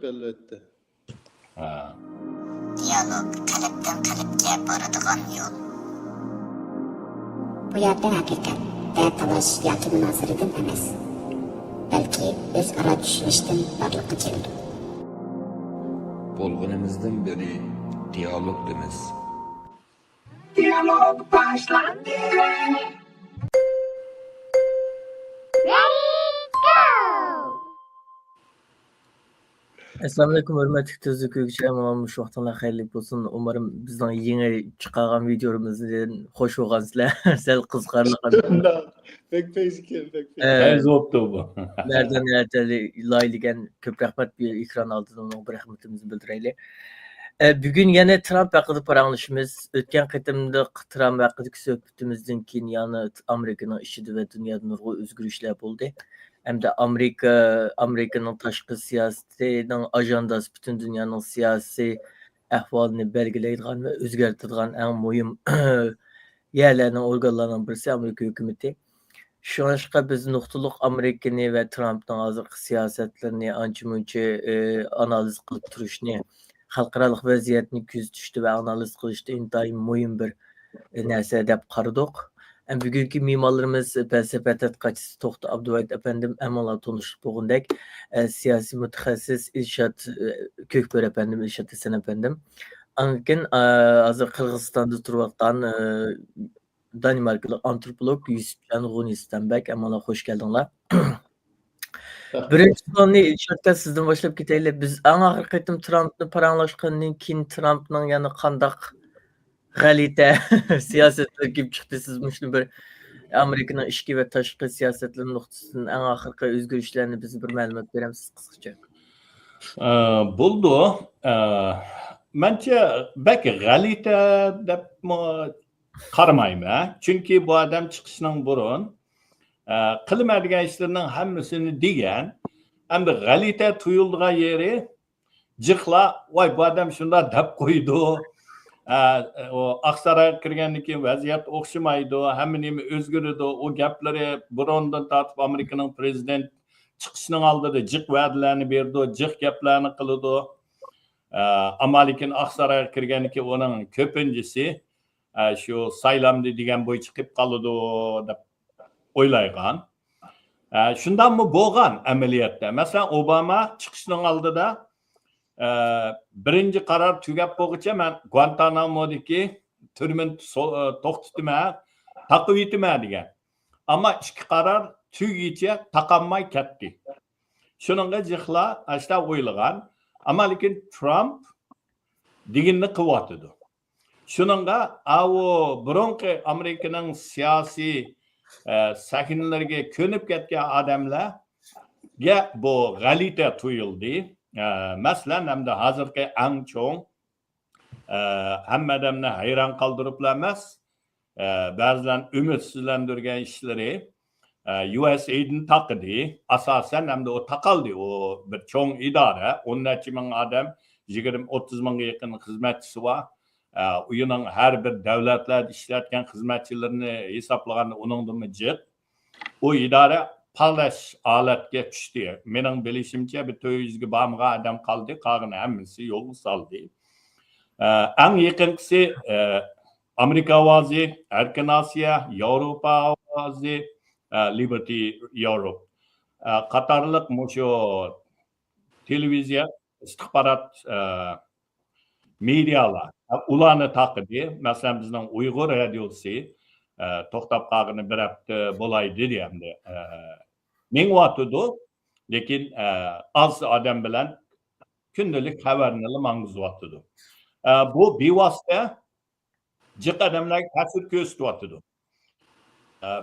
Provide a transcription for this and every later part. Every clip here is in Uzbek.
elbette. Ha. Diyalog kalpten kalpke baradigan yol. Bu yerda haqiqat talash yoki munozaradan emas, balki o'zaro tushunishdan borliqqa keladi. Bo'lganimizdan beri diyalog demiz. Diyalog başlandı. Assalamu alaykum hörmətli gözlükçülər, məlumat vaxtınızlar xeyirli olsun. Umarım bizden yeni çıxarğan videomuzdan xoş olğansızlar. Sel qızğarlıq. Pek peyzikir. Benzi oldu bu. Nereden nerede layligen köp rəhmət bir ekran aldığında onun bir rəhmətimizi bildirəyli. Bugün yine Trump hakkında paranlaşımız. Ötken qitimdə Trump hakkındaki söhbətimizdən keyin yani Amerikanın işidi ve dünyada nurgu özgürlüklər oldu. Hem de Amerika'nın taşqı siyasetinin ajandası bütün dünyanın siyasi ahvalını belgileydiğen ve özgertirdiğen en mühim yerlerden organlarından birisi Amerika hükümeti. Şu an biz noktalıq Amerika'nı ve Trump'ın hazırki siyasetlerini anca analiz kılıp turuşunu, xalqaralıq vəziyyətini küz düştü ve analiz kılıştı intayın mühim bir nəsə dep qaradık. Bugünkü mimarlarımız felsefe tədqiqatçısı Toxtu Abduvayt efendim əmala tanışıq boğundək siyasi mütəxəssis İlşat Kökbör efendim, İlşat Esen efendim. Anken hazır Qırğızstanda turvaqdan Danimarkalı antropolog Yusufcan Gunistanbek əmala hoş geldinler. Birinci sorunu İlşat'ta sizden başlayıp gideyle biz en ağır qitim Trump'ны paranlaşqandan keyin Trump'ның yani qandaq Galite siyasetler gibi çıktı siz müştüm bir Amerika'nın işki ve taşqı siyasetlerin noktasının en ahırkı özgürlüklerini bize bir məlumat veremsiz kısaca. Buldu. Bence belki galite de qaramayım. Çünkü bu adam çıkışının burun qilmaydigan ishlarning hammasini degan, endi galite tuyuldigan yeri jiqla, voy bu odam shunda deb qo'ydi. O Aqsaroyga kirgandan keyin vaziyat o'xshamaydi, hamma nima o'zgardi. O gaplari burundan tortib Amerikaning prezident chiqishining oldida jiq va'dalarni berdi, jiq gaplarni qildi. Ammo lekin Aqsaroyga kirgandan keyin uning ko'pinchisi shu saylamdi degan bo'yi chiqib qoldi deb o'ylaygan. Shundan mı bo'lgan amaliyotda? Masalan, Obama chiqishining oldida birinchi qaror tugab bo'lguncha men Guantanamodagi turmani to'xtatma, taqib etma degan. Ammo ikki qaror tugicha taqalmay ketdi. Shuningga jiqla ashta o'ylagan. Ammo lekin Trump deganni qilyotdi. Shuningga o burunqi Amerikaning siyosiy sahnalariga ko'nib ketgan odamlarga bu g'alita tuyuldi. Masalan, hamda hozirgi eng cho'ng hamma odamni hayron qoldiriblar emas, ba'zilar umidsizlantirgan ishlari USAID'ni taqdi, asosan hamda o taqaldi. O bir cho'ng idora, 10 necha ming odam, 20-30 mingga yaqin xizmatchisi bor. Uyuning har bir davlatlarda ishlayotgan xizmatchilarini hisoblaganda uningdan jiq. O idora parlash holatga tushdi. Mening bilishimcha bir 400 ga bormagan odam qoldi, qolgani hammasi yo'lga soldi. Eng yaqinqisi Amerika ovozi, Erkin Osiyo, Yevropa ovozi, Liberty Europe. Qatorliq shu televiziya, istixborot medialar ularni taqdi. Masalan, bizning Uyg'ur radiosi to'xtab qolgani bir hafta bo'laydi deyamdi. Ming vaqtida, lekin az odam bilan kundalik xabarni mang'izayotdi. Bu bevosita jiq odamlarga ta'sir ko'rsatyotdi.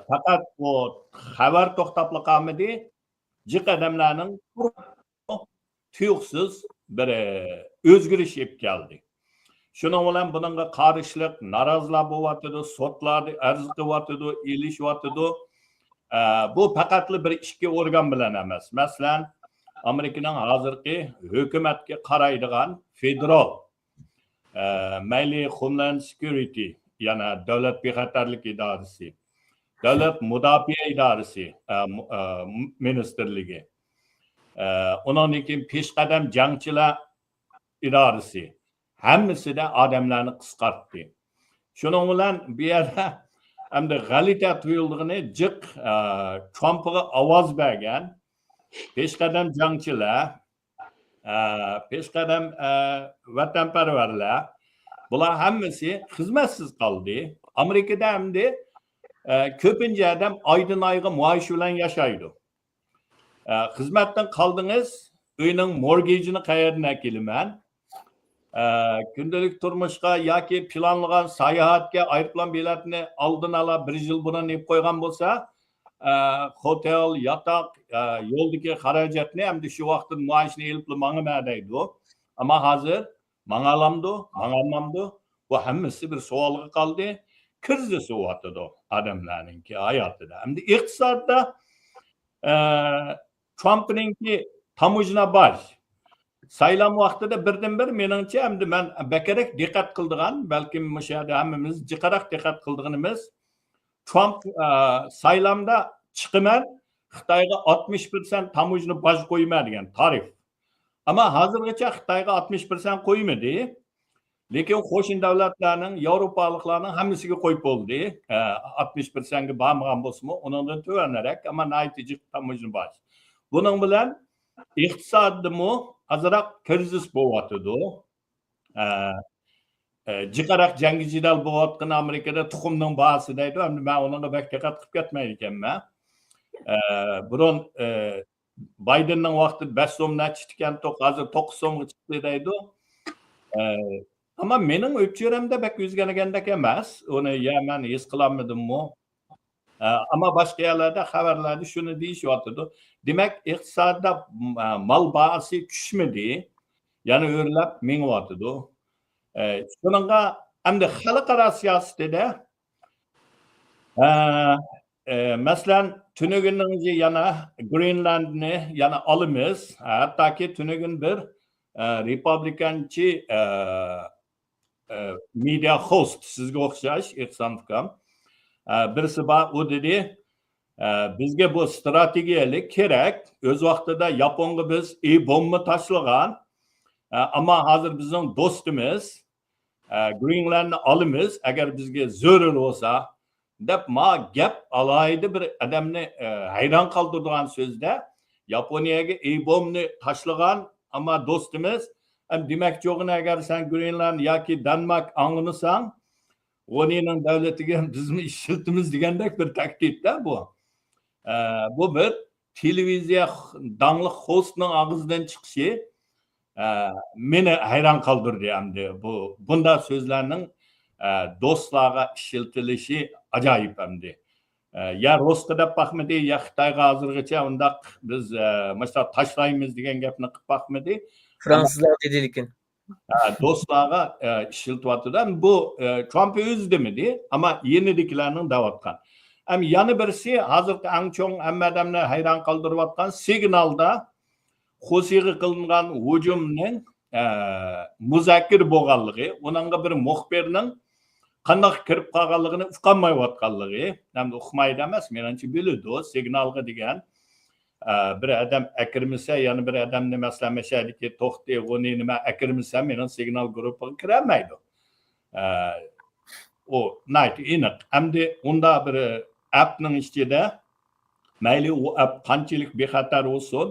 Faqat bu xabar to'xtab qolmadi, jiq odamlarning tuyuqsiz bir o'zgarish olib keldi. Shuning bilan buningga qarshilik, norozilar bo'lyapti, sotlarni arz qilyapti, elishyapti. Bu faqat bir ikki organ bilan emas. Masalan, Amerikaning hozirgi hukumatga qaraydigan federal mayli Homeland Security, yana davlat bexatarlik idorasi, davlat mudofaa idorasi ministerligi Ondan keyin peshqadam jangchilar idorasi hammasida odamlarni qisqartdi. Shuning bilan bu yerda hamda g'alita tuyuldig'ini jiq Trumpga ovoz bergan peshqadam jangchilar, peshqadam vatanparvarlar bular hammasi xizmatsiz qoldi. Amerikada hamda ko'pincha odam oydan oyga maosh bilan yashaydi. Xizmatdan qoldingiz, uyning mortgajini qayerdan kelaman? Kundalik turmushga yoki planlagan sayohatga aeroplan biletini oldin ola 1 yil burun olib qo'ygan bo'lsa, hotel, yotoq, yo'ldagi xarajatni hamda shu vaqtda maoshni olib mangmaydi. Ammo hozir mangalamdi, mangamamdi. Bu hammasi bir savolga qoldi. Kriz bo'lyapti odamlarninki hayotida. Hamda iqtisodda Trump'ninki tamojna bor. Saylam vaqtida birdan-bir meningcha hamda men bakarak diqqat qildigan, balkim o'sha yerda hammamiz jiqaroq diqqat qildiganimiz Trump saylamda chiqaman Xitoyga 60% tamojna boj qo'yma degan tarif. Ammo hozirgacha Xitoyga 60% qo'ymadi. Lekin qo'shni davlatlarning, Yevropaliklarning hammasiga qo'yib bo'ldi. 60% ga bormagan bo'lsa-mu, undan to'g'riroq, ammo naytiji tamojna boj. Buning bilan iqtisodimi azroq kriz bo'lyapti. Jiqaroq jangi jidal bo'layotgan Amerikada tuxumning bahsi deydi. Endi men unga bak diqqat qilib ketmaydi ekanman. Burun Bidenning vaqti 5 so'mdan chiqqan to'q hozir 9 so'mga chiqdi deydi. Ammo mening o'tchiramda bak o'zgargandek emas. Uni ya men his qilolmadimmi? Ammo boshqa yerlarda xabarlarda shuni deyishyapti. Demak, iqtisodda mal bahsi tushmadi. Yana o'rlab mengyapti. Shuningga hamda xalqaro siyosatda masalan tunugunning yana Greenlandni yana olamiz. Hattoki tunugun bir Republikanchi media host sizga o'xshash iqtisodkam birisi bor, u dedi bizga bu strategiyalik kerak. O'z vaqtida Yaponga biz bomba tashlagan, ammo hozir bizning do'stimiz Greenlandni olamiz agar bizga zarur bo'lsa deb gap alayda bir odamni hayron qoldirgan so'zda Yaponiyaga bombani tashlagan, ammo do'stimiz demak yo'g'ini agar sen Greenland yoki Danmark anglamasang, o'ning davlatiga bizni ishlatimiz degandek bir taklifda bu. Bu bir televiziya dangli hostning og'zidan chiqishi meni hayron qoldirdi hamda bunday so'zlarning do'stlarga ishlatilishi ajoyib hamda. Ya Rossiya deb baxmidi, ya Xitoyga hozirgacha undaq biz masalan tashlaymiz degan gapni qilib baxmidi. Fransızlar dedi lekin. Do'stlarga ishlatyapti. Bu Trump o'zi demadi, ammo yeniliklarning davatgan. Yana birisi hozirgi eng cho'ng hamma odamni hayron qoldirayotgan signalda Xusiga qilingan hujumning muzakkir bo'lganligi, uningga bir muxbirning qanday kirib qolganligini uqolmayotganligi, hamda uqmaydi emas, menimcha biladi, signalga degan bir odam akirmasa, yana bir odamni masalan mashadiki to'xtay, o'ni nima akirmasa, mening signal guruhiga kiramaydi. O night aniq. Hamda unda bir appning ichida mayli u app qanchalik bexatar bo'lsin,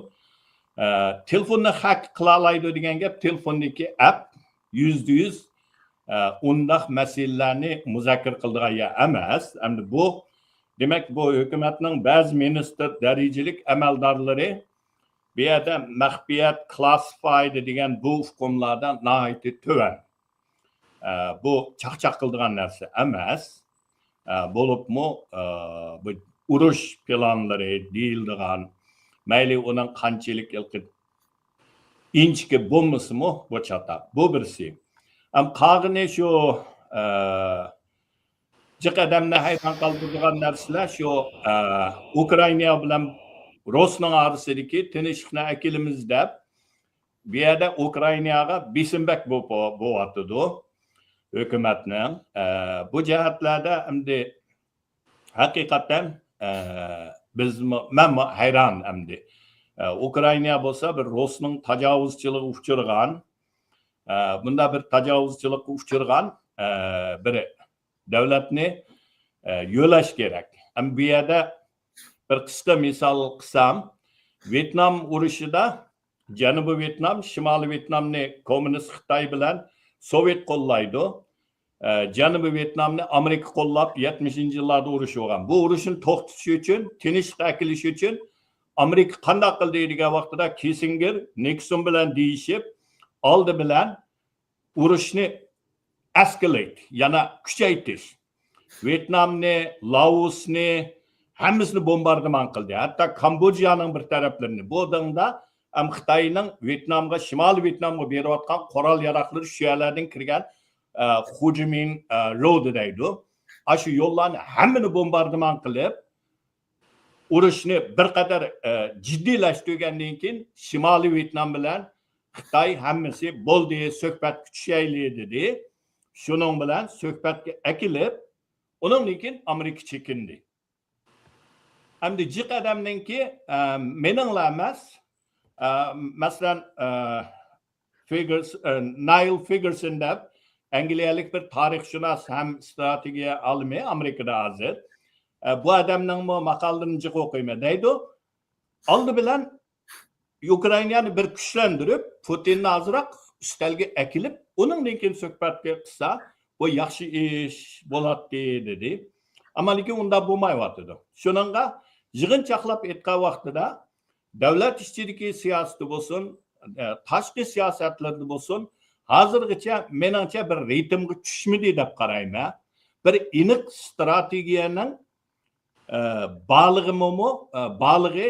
telefonni hack qila oladi degan gap, telefondagi app %100 undaq masalalarni muzakkir qildigan emas. Hamda bu demak bu hukumatning ba'zi ministr darajalik amaldorlari bu yerda maxfiyat classified degan bu hukmlardan nihoyatda to'van. Bu chaqchaq qildigan narsa emas. Bo'libmi bu urush planlari deyildigan, mayli uning qanchalik inchga bo'lmasimi bu chata. Bu birisi. Qag'ini shu jiq odamni hayron qoldirgan narsalar shu Ukraina bilan Rossiyaning orasidagi tinchlikni akilimiz deb bu yerda Ukrainaga besinbak bo'lyapti hukumatning. Bu jihatlarda endi haqiqatan men hayron endi. Ukrayna bo'lsa bir Rusning tajovuzchiligi uchirgan, bunda bir tajovuzchilikka uchirgan bir davlatni yo'lash kerak. Bu yerda bir qisqa misol qilsam, Vyetnam urushida Janubiy Vyetnam, Shimoliy Vyetnamni kommunist Xitoy bilan Sovet qo'llaydi. Janubiy Vyetnamni Amerika qo'llab 70-yillarda urush bo'lgan. Bu urushni to'xtatish uchun, tinchlik akilish uchun Amerika qanday qildi degan vaqtida Kissinger Nixon bilan deyishib, oldi bilan urushni escalate, yana kuchaytirish. Vyetnamni, Laosni hammasini bombardimon qildi. Hatto Kambodjaning bir taraflarini. Bu o'rinda Xitoyning Vyetnamga, Shimoliy Vyetnamga berayotgan qurol yaroqlari shu yerlardan kirgan Hujimin Road deydi. Shu yo'llarni hammani bombardimon qilib, urushni bir qadar jiddiylashtirgandan keyin Shimoliy Vyetnam bilan Xitoy hammasi bo'ldi, suhbat kuchayli dedi. Shuning bilan suhbatga akilib, undan keyin Amerika chekindi. Hamda jiq odamninki meninglar emas, masalan Neil Ferguson deb Angliyalik bir tarixshunos ham strategiya olimi Amerikada hozir. Bu odamning maqolalarini jiq o'qiyman deydi. Oldi bilan Ukrainani bir kuchlantirib, Putinni azroq ustalga akilib, undan keyin suhbatga qilsa, bu yaxshi ish bo'ladi dedi. Ammo lekin unda bo'lmayotdi. Shuningga yig'inchoqlab aytgan vaqtida davlat ichidagi siyosati bo'lsin, tashqi siyosatlarda bo'lsin, hozirgacha meningcha bir ritmga tushmadi deb qarayman. Bir aniq strategiyaning balig'i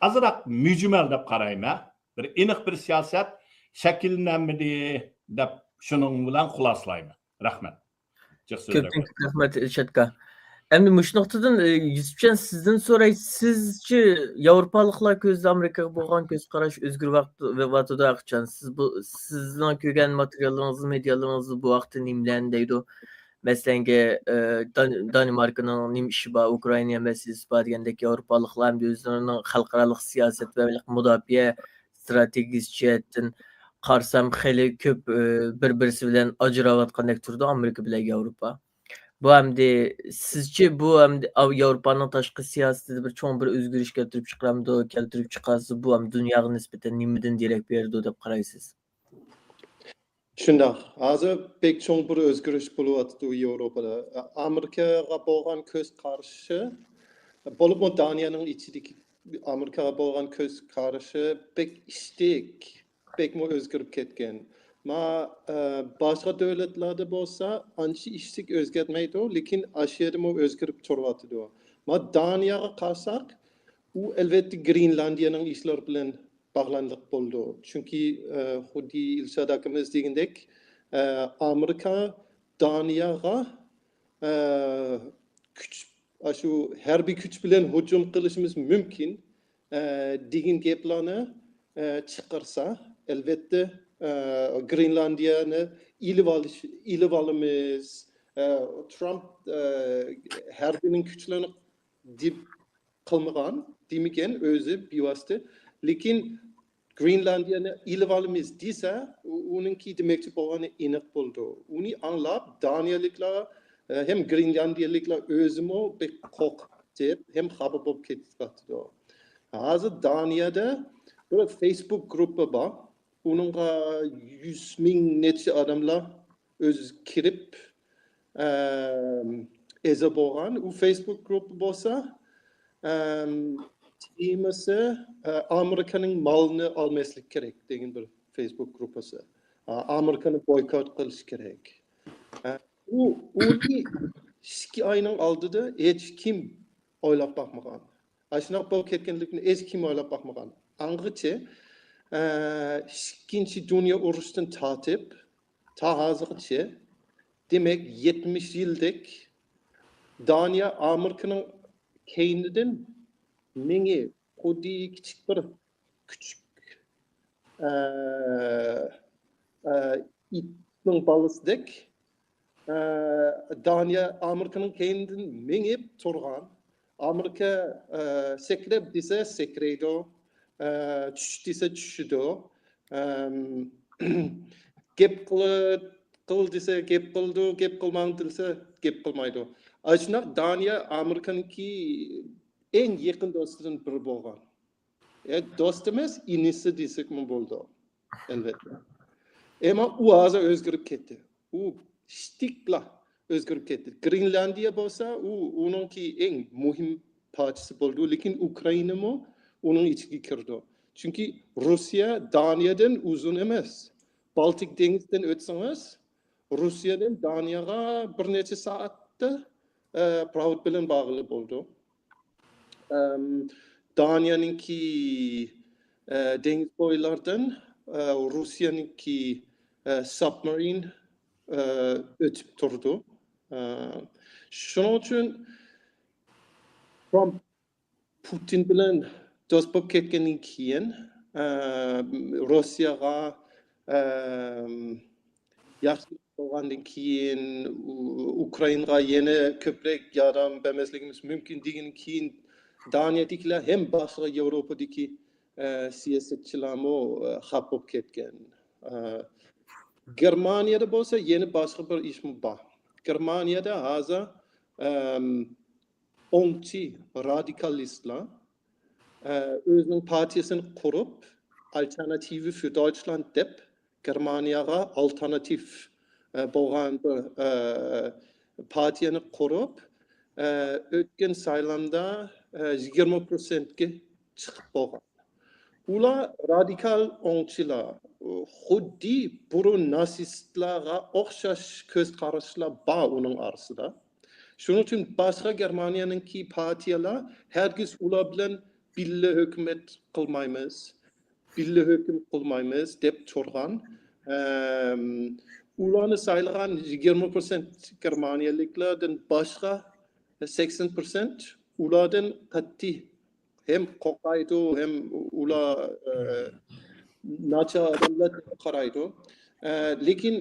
azroq mujmal deb qarayman. Bir aniq bir siyosat shakllanmadi deb shuning bilan xulosalayman. Rahmat. Ko'p rahmat Irshadga. Endi mush nuqtadan Yusufjon sizdan so'ray, sizchi Yevropaliklar ko'zda Amerikaga bo'lgan ko'z qarash o'zgar vaqtida qachon sizning ko'rgan materiallaringiz, medialaringiz bu vaqtda nimlan deydi? Masalan, Danimarkaning nim ishi bor, Ukraina masalasi bor degandek Yevropaliklar ham o'zlarining xalqaro siyosat va mudofaa strategiyasi jihatdan qarsam xeyli ko'p bir-birisi bilan ajrayotgandek turdi Amerika bilan Yevropa. Bu hamda sizchi bu hamda Yevropaning tashqi siyosatida bir cho'ng bir o'zgarish keltirib chiqarsa, bu ham dunyoga nisbatan nimadan derak berdi deb qaraysiz? Shundoq. Hozir pek cho'ng bir o'zgarish bo'lyapti Yevropada. Amerikaga bo'lgan ko'z qarashi, bo'lib Daniyaning ichidagi Amerikaga bo'lgan ko'z qarashi pek istik, pekmi o'zgarib ketgan. Boshqa davlatlarda bo'lsa, ancha ishtik o'zgarmaydi, lekin ashiyadimi o'zgarib turyapti. Daniyaga qarasak, u albatta Grenlandiyaning ishlari bilan bog'lanliq bo'ldi. Chunki xuddi Ilshad akamiz degandek, Amerika Daniyaga kuch, shu harbiy kuch bilan hujum qilishimiz mumkin degan gaplarni chiqarsa, albatta Grenlandiyani ilib olamiz, Trump harbiyning kuchlarini deb qilmagan, demagan o'zi bevosita. Lekin Grenlandiyani ilib olamiz desa, uningki demoqchi bo'lgani aniq bo'ldi. Uni anglab Daniyaliklar hem Grenlandiyaliklar o'zimi bek qo'rqib, hem xabar bo'lib ketyapti. Hozir Daniyada bir Facebook gruppi bor. Uningga 100 ming necha odamlar o'z kirib eza bo'lgan. U Facebook gruppi bo'lsa, temasi Amerikaning molini olmaslik kerak degan bir Facebook gruppasi. Amerikani boykot qilish kerak. Uni 2 oyning oldida hech kim o'ylab bakmagan. Shunaqa bo'lib ketganlikni hech kim o'ylab bakmagan. Angacha ikkinchi dunyo urushidan tortib ta hozirgacha demak 70 yillik Daniya Amerikaning keynidan menga xuddi kichik bir itning balasidek Daniya Amerikaning keynidan mengib turgan. Amerika sekrab desa sekraydi, tush desa tushidi. Gap qil desa gap qildi, gap qilmang desa gap qilmaydi. Ashuna Daniya Amerikaniki eng yaqin do'stidan biri bo'lgan. Do'st emas, inisi desak mi bo'ldi, albatta. Ama u hozir o'zgarib ketdi. U shtikla o'zgarib ketdi. Grenlandiya bo'lsa, uningki eng muhim parchasi bo'ldi, lekin Ukrainami uning ichiga kirdi. Chunki Rossiya Daniyadan uzun emas. Baltik dengizidan o'tsangiz, Rossiyadan Daniyaga bir necha soatda provod bilan bog'liq bo'ldi. Daniyaninki dengiz bo'ylaridan Rusiyaninki submarine ötüp turdu. Şunun için Trump Putin bilan do'st bo'lib ketgandan keyin Rossiyaga yaxshi bo'lgandan keyin Ukrainaga yana ko'proq yordam bermasligimiz mumkin degandan keyin Daniyadagilar hem boshqa Yevropadagi siyosatchilarmi xafa bo'lib ketgan. Germaniyada bo'lsa yana boshqa bir ish bor. Germaniyada hozir o'ngchi radikalistlar o'zining partiyasini qurib, Alternative für Deutschland deb Germaniyaga alternativ bo'lgan bir partiyani qurib, o'tgan saylovda 20%ga chiqib bo'lgan. Ular radikal o'ngchilar, xuddi burun nasistlarga o'xshash ko'z qarashlar bor uning orasida. Shuning uchun boshqa Germaniyaninki partiyalar hergiz ular bilan birga hukumat qilmaymiz, birga hukm qilmaymiz deb turgan. Ularni saylagan 20% Germaniyaliklardan boshqa 80% ulardan qat'iy hem qo'rqaydi, hem ular nachar odamlar qaraydi. Lekin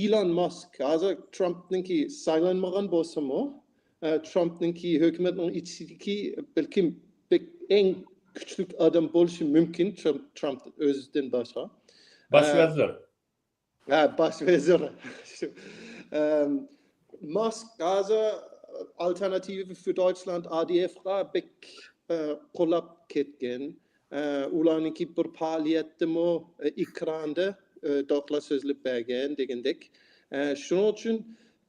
Elon Musk hozir Trumpninki saylanmagan bo'lsa-mu, Trumpninki hukumatning ichidagi balkim eng kuchli odam bo'lishi mumkin, Trump o'zidan boshqa. Baş vazir. Baş vazir. Musk hozir Alternative für Deutschland ADF'ga bek qo'llab ketgan. Ularninki bir faoliyatdami ekranda do'qlar so'zlab bergan degandek. Shuning uchun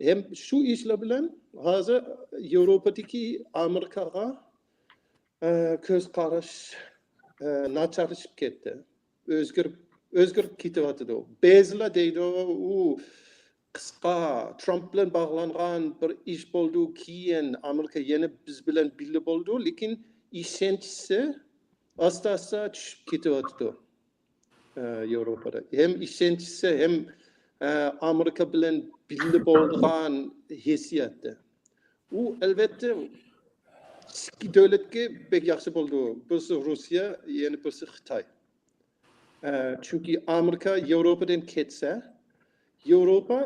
hem shu ishlar bilan hozir Yevropadagi Amerikaga ko'z qarash nacharlashib ketdi. O'zgarib ketyapti. Ba'zilar deydi, u qisqa Trump bilan bog'langan bir ish bo'ldi, keyin Amerika yana biz bilan birga bo'ldi, lekin ishonchisi asta-asta tushib ketyapti Yevropada. Hem ishonchisi hem Amerika bilan birga bo'lgan hissiyati. U albatta ikki davlatga bek yaxshi bo'ldi. Birisi Rossiya, yana birisi Xitoy. Chunki Amerika Yevropadan ketsa, Yevropa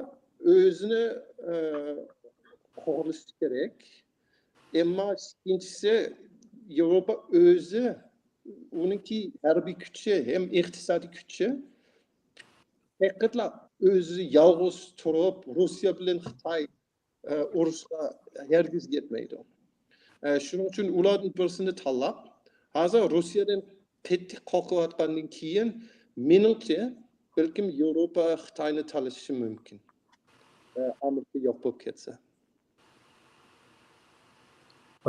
o'zini qo'llashi kerak. Ammo ikkinchisi Yevropa o'zi uningki harbiy kuchi hem iqtisodiy kuchi haqiqatla o'zi yolg'iz turib Rossiya bilan Xitoy urushga hargiz ketmaydi. Shuning uchun ulardan birisini tanlab, hozir Rossiyadan qattiq qo'rqayotgandan keyin menimcha balkim Yevropa Xitoyni tanlashi mumkin. Amerika yo'q bo'lib ketsa.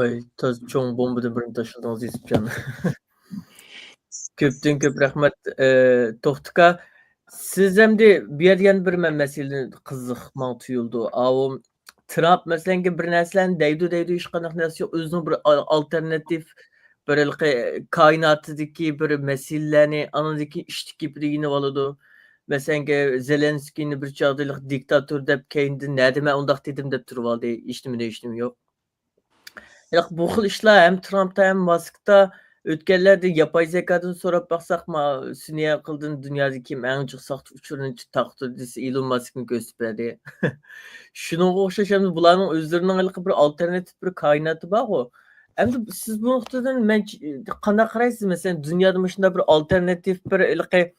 Oy, cho'ng bombadan birini tashladingiz Yusufjon. Ko'pdan ko'p rahmat. To'xtika, siz hamda bu yerdan bir masalani qiziq men tuyuldi. Avom Trump masalan bir narsalarni deydi hech qanday narsa yo'q, o'zining bir alternativ bir koinotdagi bir masalalarni anadagi ishdiki birigini oladi. Mesela Zelenski'ni bir çağdalık diktatör deb kendi nedime ondaq dedim deb turib oldi. İştim yok. Yo'q, bu xil ishlar hem Trump'ta hem Musk'ta o'tganlarda yapay zekadan so'rab baqsaq, suniya qildin dunyodagi eng jiqsoq uchurini taqdir desa Elon Musk'ni ko'rsatadi. Shunga o'xshash ham bularning o'zlarining bir alternativ bir koinoti bor-ku. Endi siz bu noktadan men qanday qaraysiz? Mesela dünyada muşunda bir alternatif bir ilqi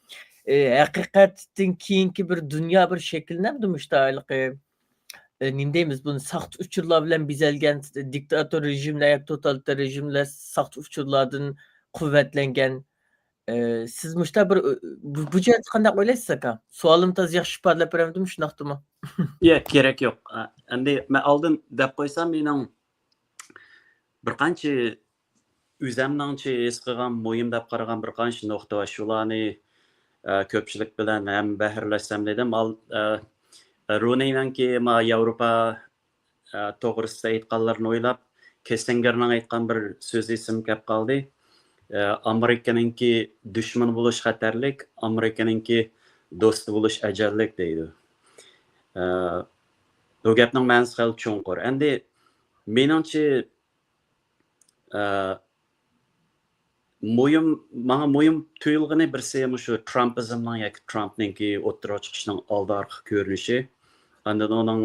haqiqatdan keyinki bir dünya bir şekillenadi muşta ilqi nima deymiz buni saxt uchurlar bilan bezalgan diktator rejimlar yoki totalitar rejimlar saxt uchurlardan quvvatlangan siz muşta bir bu jihatda qanday o'ylaysiz aka? Savolim toz yaxshi ifodalab berardim shunaqdimi? Yo'q, kerak yo'q. Endi men oldin deb qo'ysam, mening bir qancha o'zimningcha his qilgan, mo'yim deb qaragan bir qancha nuqta va shularni ko'pchilik bilan ham bahrlashsam dedim. Ro'naymanki, ma Yevropa to'g'risida aytganlarni o'ylab, Kessingerning aytgan bir so'zi esimga kelib qoldi. Amerikaningki dushman bo'lish xatarlik, Amerikaningki do'st bo'lish ajallik deydi. Bu gapning ma'nosi xil cho'nqur. Endi meningcha mo'yim tuyulg'ini birsi shu Trumpizmning yoki Trumpningki o'ttirib chiqishning oldi orqa ko'rinishi. Andan uning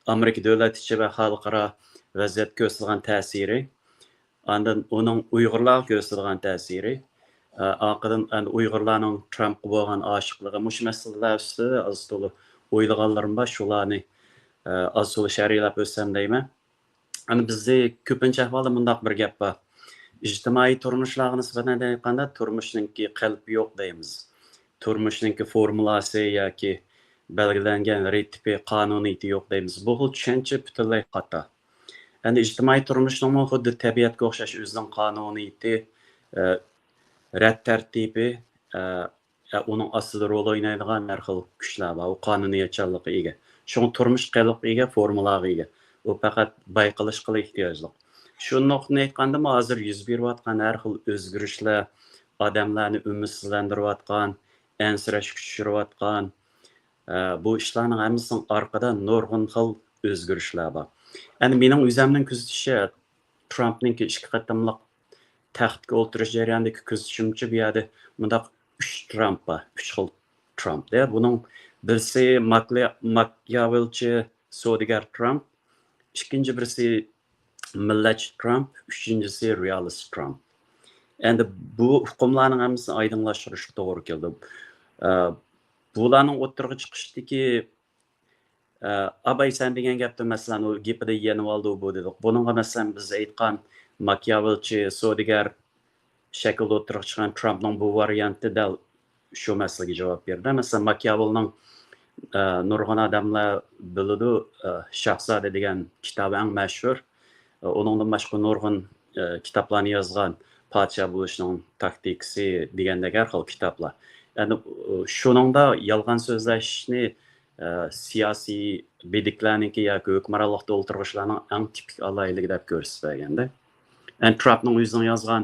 Amerika davlat ichi va xalqaro vaziyat ko'rsatilgan ta'siri, andan uning Uyg'urlarga ko'rsatilgan ta'siri, orqadan Uyg'urlarning Trumpga bo'lgan oshiqligi, mush masalalar ustida az to'la o'ylaganlarim bor, shularni az to'la sharhlab o'tsam deyman. Ana bizda ko'pincha ahvolda bundaq bir gap bor. İctimai turmuşlarga nisbatan aytganda turmushningki qalbi yo'q deymiz. Turmushningki formulasi yoki belgilangan retipi, qonuniyati yo'q deymiz. Bu xil tushuncha butunlay xato. Endi ijtimoiy turmushning xuddi tabiatga o'xshash o'zining qonuniyati, rad tartibi, uning ostida rol o'ynaydigan har xil kuchlar bor. U qonuniyatchanlikka ega. Shuning turmush qalbiga ega, formulaga ega. U faqat bayqalishga ehtiyojli. Shu nuqtani aytganda, hozir yuz berayotgan har xil o'zgarishlar, odamlarni umidsizlantirayotgan, ansirash tushirayotgan, bu ishlarning hammasining orqada nurg'un xil o'zgarishlar bor. Endi mening o'zimning kuzatishi Trumpningki ikki qatamliq taxtga o'tirish jarayonidagi kuzatishimcha bu yerda bundaq 3 Trump bor, 3 xil Trump. Buning birisi Machiavelchi savdogar Trump, ikkinchi birisi millatchi Trump, uchinchisi realist Trump. Endi bu hukmlarning hammasini oydinlashtirishga to'g'ri keldi. Bularning o'tirg'i chiqishdagi Abay sen degan gapda masalan u gapida yenib oldi bu dedik. Buningga masalan biz aytgan Machiavelchi savdogar shaklda o'tirib chiqqan Trumpning bu varianti dal shu masalaga javob berdi. Masalan Machiavelning nurg'un odamlar biladi, Shahzoda degan kitobi eng mashhur. Onundan boshqa nurg'un kitoblarni yozgan podshoh bo'lishning taktikasi degandek har xil kitoblar. Ya'ni shuningda yolg'on so'zlashni siyosiy bediklarniki yoki hukmronlikda o'ltirishlarning eng tipik aloyligi deb ko'rsatganda. Trumpning o'zining yozgan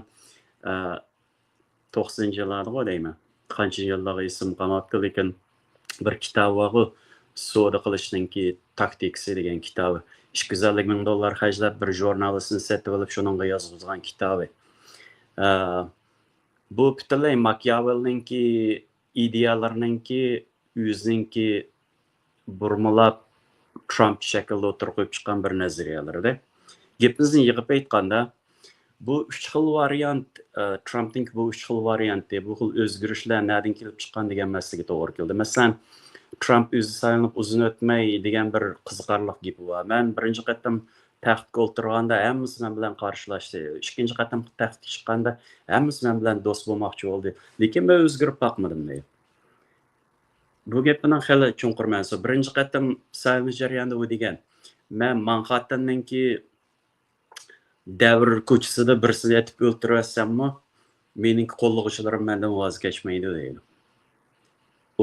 90-yillarda deyman. Qancha yillarga esim qolmabdi, lekin bir kitobi bor, savdo qilishninki taktikasi degan kitobi. $250,000 hajlab bir jurnalistni setib olib shuningga yozgan kitobi. Bu butunlay Machiavelninki ideyalarninki o'zininki burmulab Trump shaklda o'tirib qo'yib chiqqan bir nazariyalarda. Gapimizni yig'ib aytganda, bu 3 xil variant, Trumpning bu 3 xil varianti, bu xil o'zgarishlar nerdan kelib chiqqan degan masalaga to'g'ri keldi. Masalan, Trump o'zi saylanib uzun o'tmay degan bir qiziqarli gapi bor. Men birinchi qatam taxtga o'tirganda hammasi men bilan qarshilashdi. Ikkinchi qatam taxtga chiqqanda hammasi men bilan do'st bo'lmoqchi bo'ldi. Lekin men o'zgarib boqmadim deydi. Bu gapning xili chunqur ma'nosi. Birinchi qatam saylanish jarayonida u degan, men Manhattanninki davr ko'chasida birsini yetib o'ltirasammi, mening qo'llag'uchilarim mendan voz kechmaydi deydi.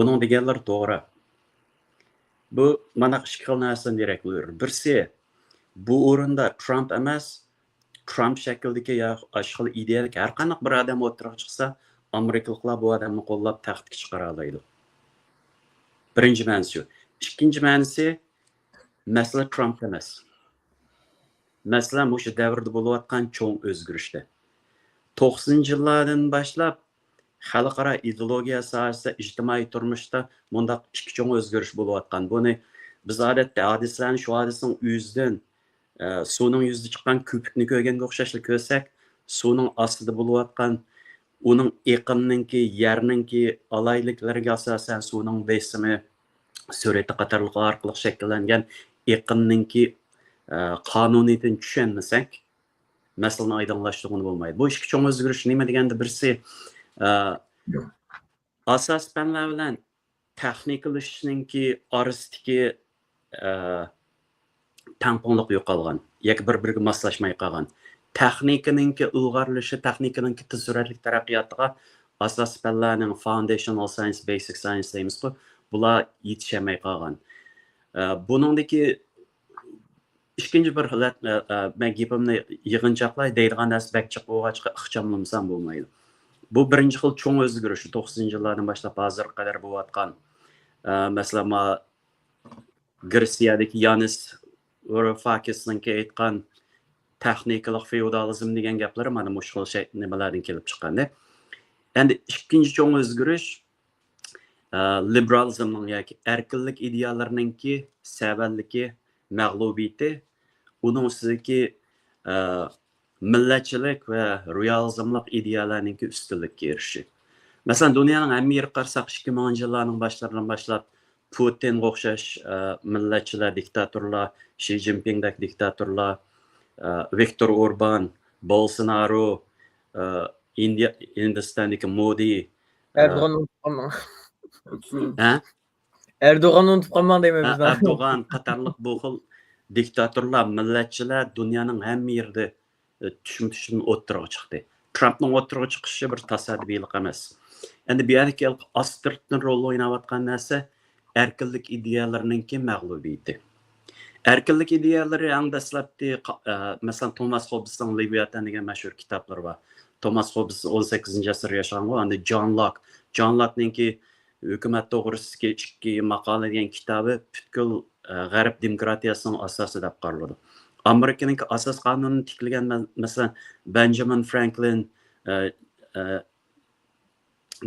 Uning deganlari to'g'ri. Bu mana ikki xil narsadan derak bo'ladi. Birsi bu o'rinda Trump emas, Trump shakldagi ashxil idealik har qanday bir odam o'tirib chiqsa, Amerikaliklar bu odamni qo'llab taxtga chiqara oladi. Birinchi ma'nosi. Ikkinchi ma'nosi masala Trump emas. Masala o'sha davrda bo'layotgan cho'ng o'zgarishda. 90-yillardan boshlab xalqaro ideologiya sohasida, ijtimoiy turmushda bundaq ikki cho'ng o'zgarish bo'layotgan. Buni biz odatda hodisalarni shu hodisaning o'zidan Suvning yuzida chiqqan ko'pikni ko'rganga o'xshashlik ko'rsak, suvning ostida bo'layotgan uning eqinninki, yerninki alayliklariga asosan suvning besimi, surati qatorliq orqali shakllangan eqinninki qonuniyatini tushunmasak, masalani oydinlashtirgani bo'lmaydi. Bu ikki cho'ng o'zgarish nima deganda birisi asos fanlar bilan texnikalashishninki orasidagi tangpongliq yo'qolgan yoki bir-biriga moslashmay qolgan. Texnikaninki ilg'orilishi, texnikaninki tez suratli taraqqiyotiga asos fanlarning foundational science, basic science deymiz bu, bular yetishmay qolgan. Buningdagi ikkinchi bir holat, men gapimni yig'inchoqlay deydigan narsa bakchiq bo'lg'achqa ixchamlamsam bo'lmaydi. Bu birinchi xil cho'ng o'zgarish 90-yillardan boshlab hozirga qadar bo'layotgan. Masalan, Gretsiyadagi Yanis Varoufakisninki aytgan texnikalik feodalizm degan gaplari mana mushkul nimalardan kelib chiqqanda. Endi ikkinchi cho'ng o'zgarish liberalizmning yoki erkinlik ideallarininki sabanligi, mag'lubiyati, uning ustidagi millatchilik va realizmlik ideallarninki ustunlikka erishishi. Masalan, dunyoning hamma yeriga qarasak 2000-yillarning boshlaridan boshlab Putinga o'xshash millatchilar, diktatorlar, Xi Jinpingdek diktatorlar, Viktor Orban, Bolsonaro, Hindistondagi Modi, Erdo'g'an unutib qolmang. Erdo'g'an unutib qolmang deymiz. Erdo'g'an qatorliq bu xil diktatorlar, millatchilar dunyoning hamma yerida tushum o'ttirib chiqdi. Trumpning o'ttirib chiqishi bir tasodifiylik emas. Endi bu yerga astirtni rol o'ynayotgan narsa erkinlik ideyalarininki mag'lubiyati. Erkinlik ideyalari eng dastlabki, masalan, Thomas Hobbesning Leviathan degan mashhur kitoblari bor. Thomas Hobbes 18-asr yashagan, endi John Locke'ninki hukumat to'g'risidagi 2 maqola degan kitobi butkul g'arb demokratiyasining asosi deb qaraladi. Amerikaning asos qonunini tiklagan masalan Benjamin Franklin,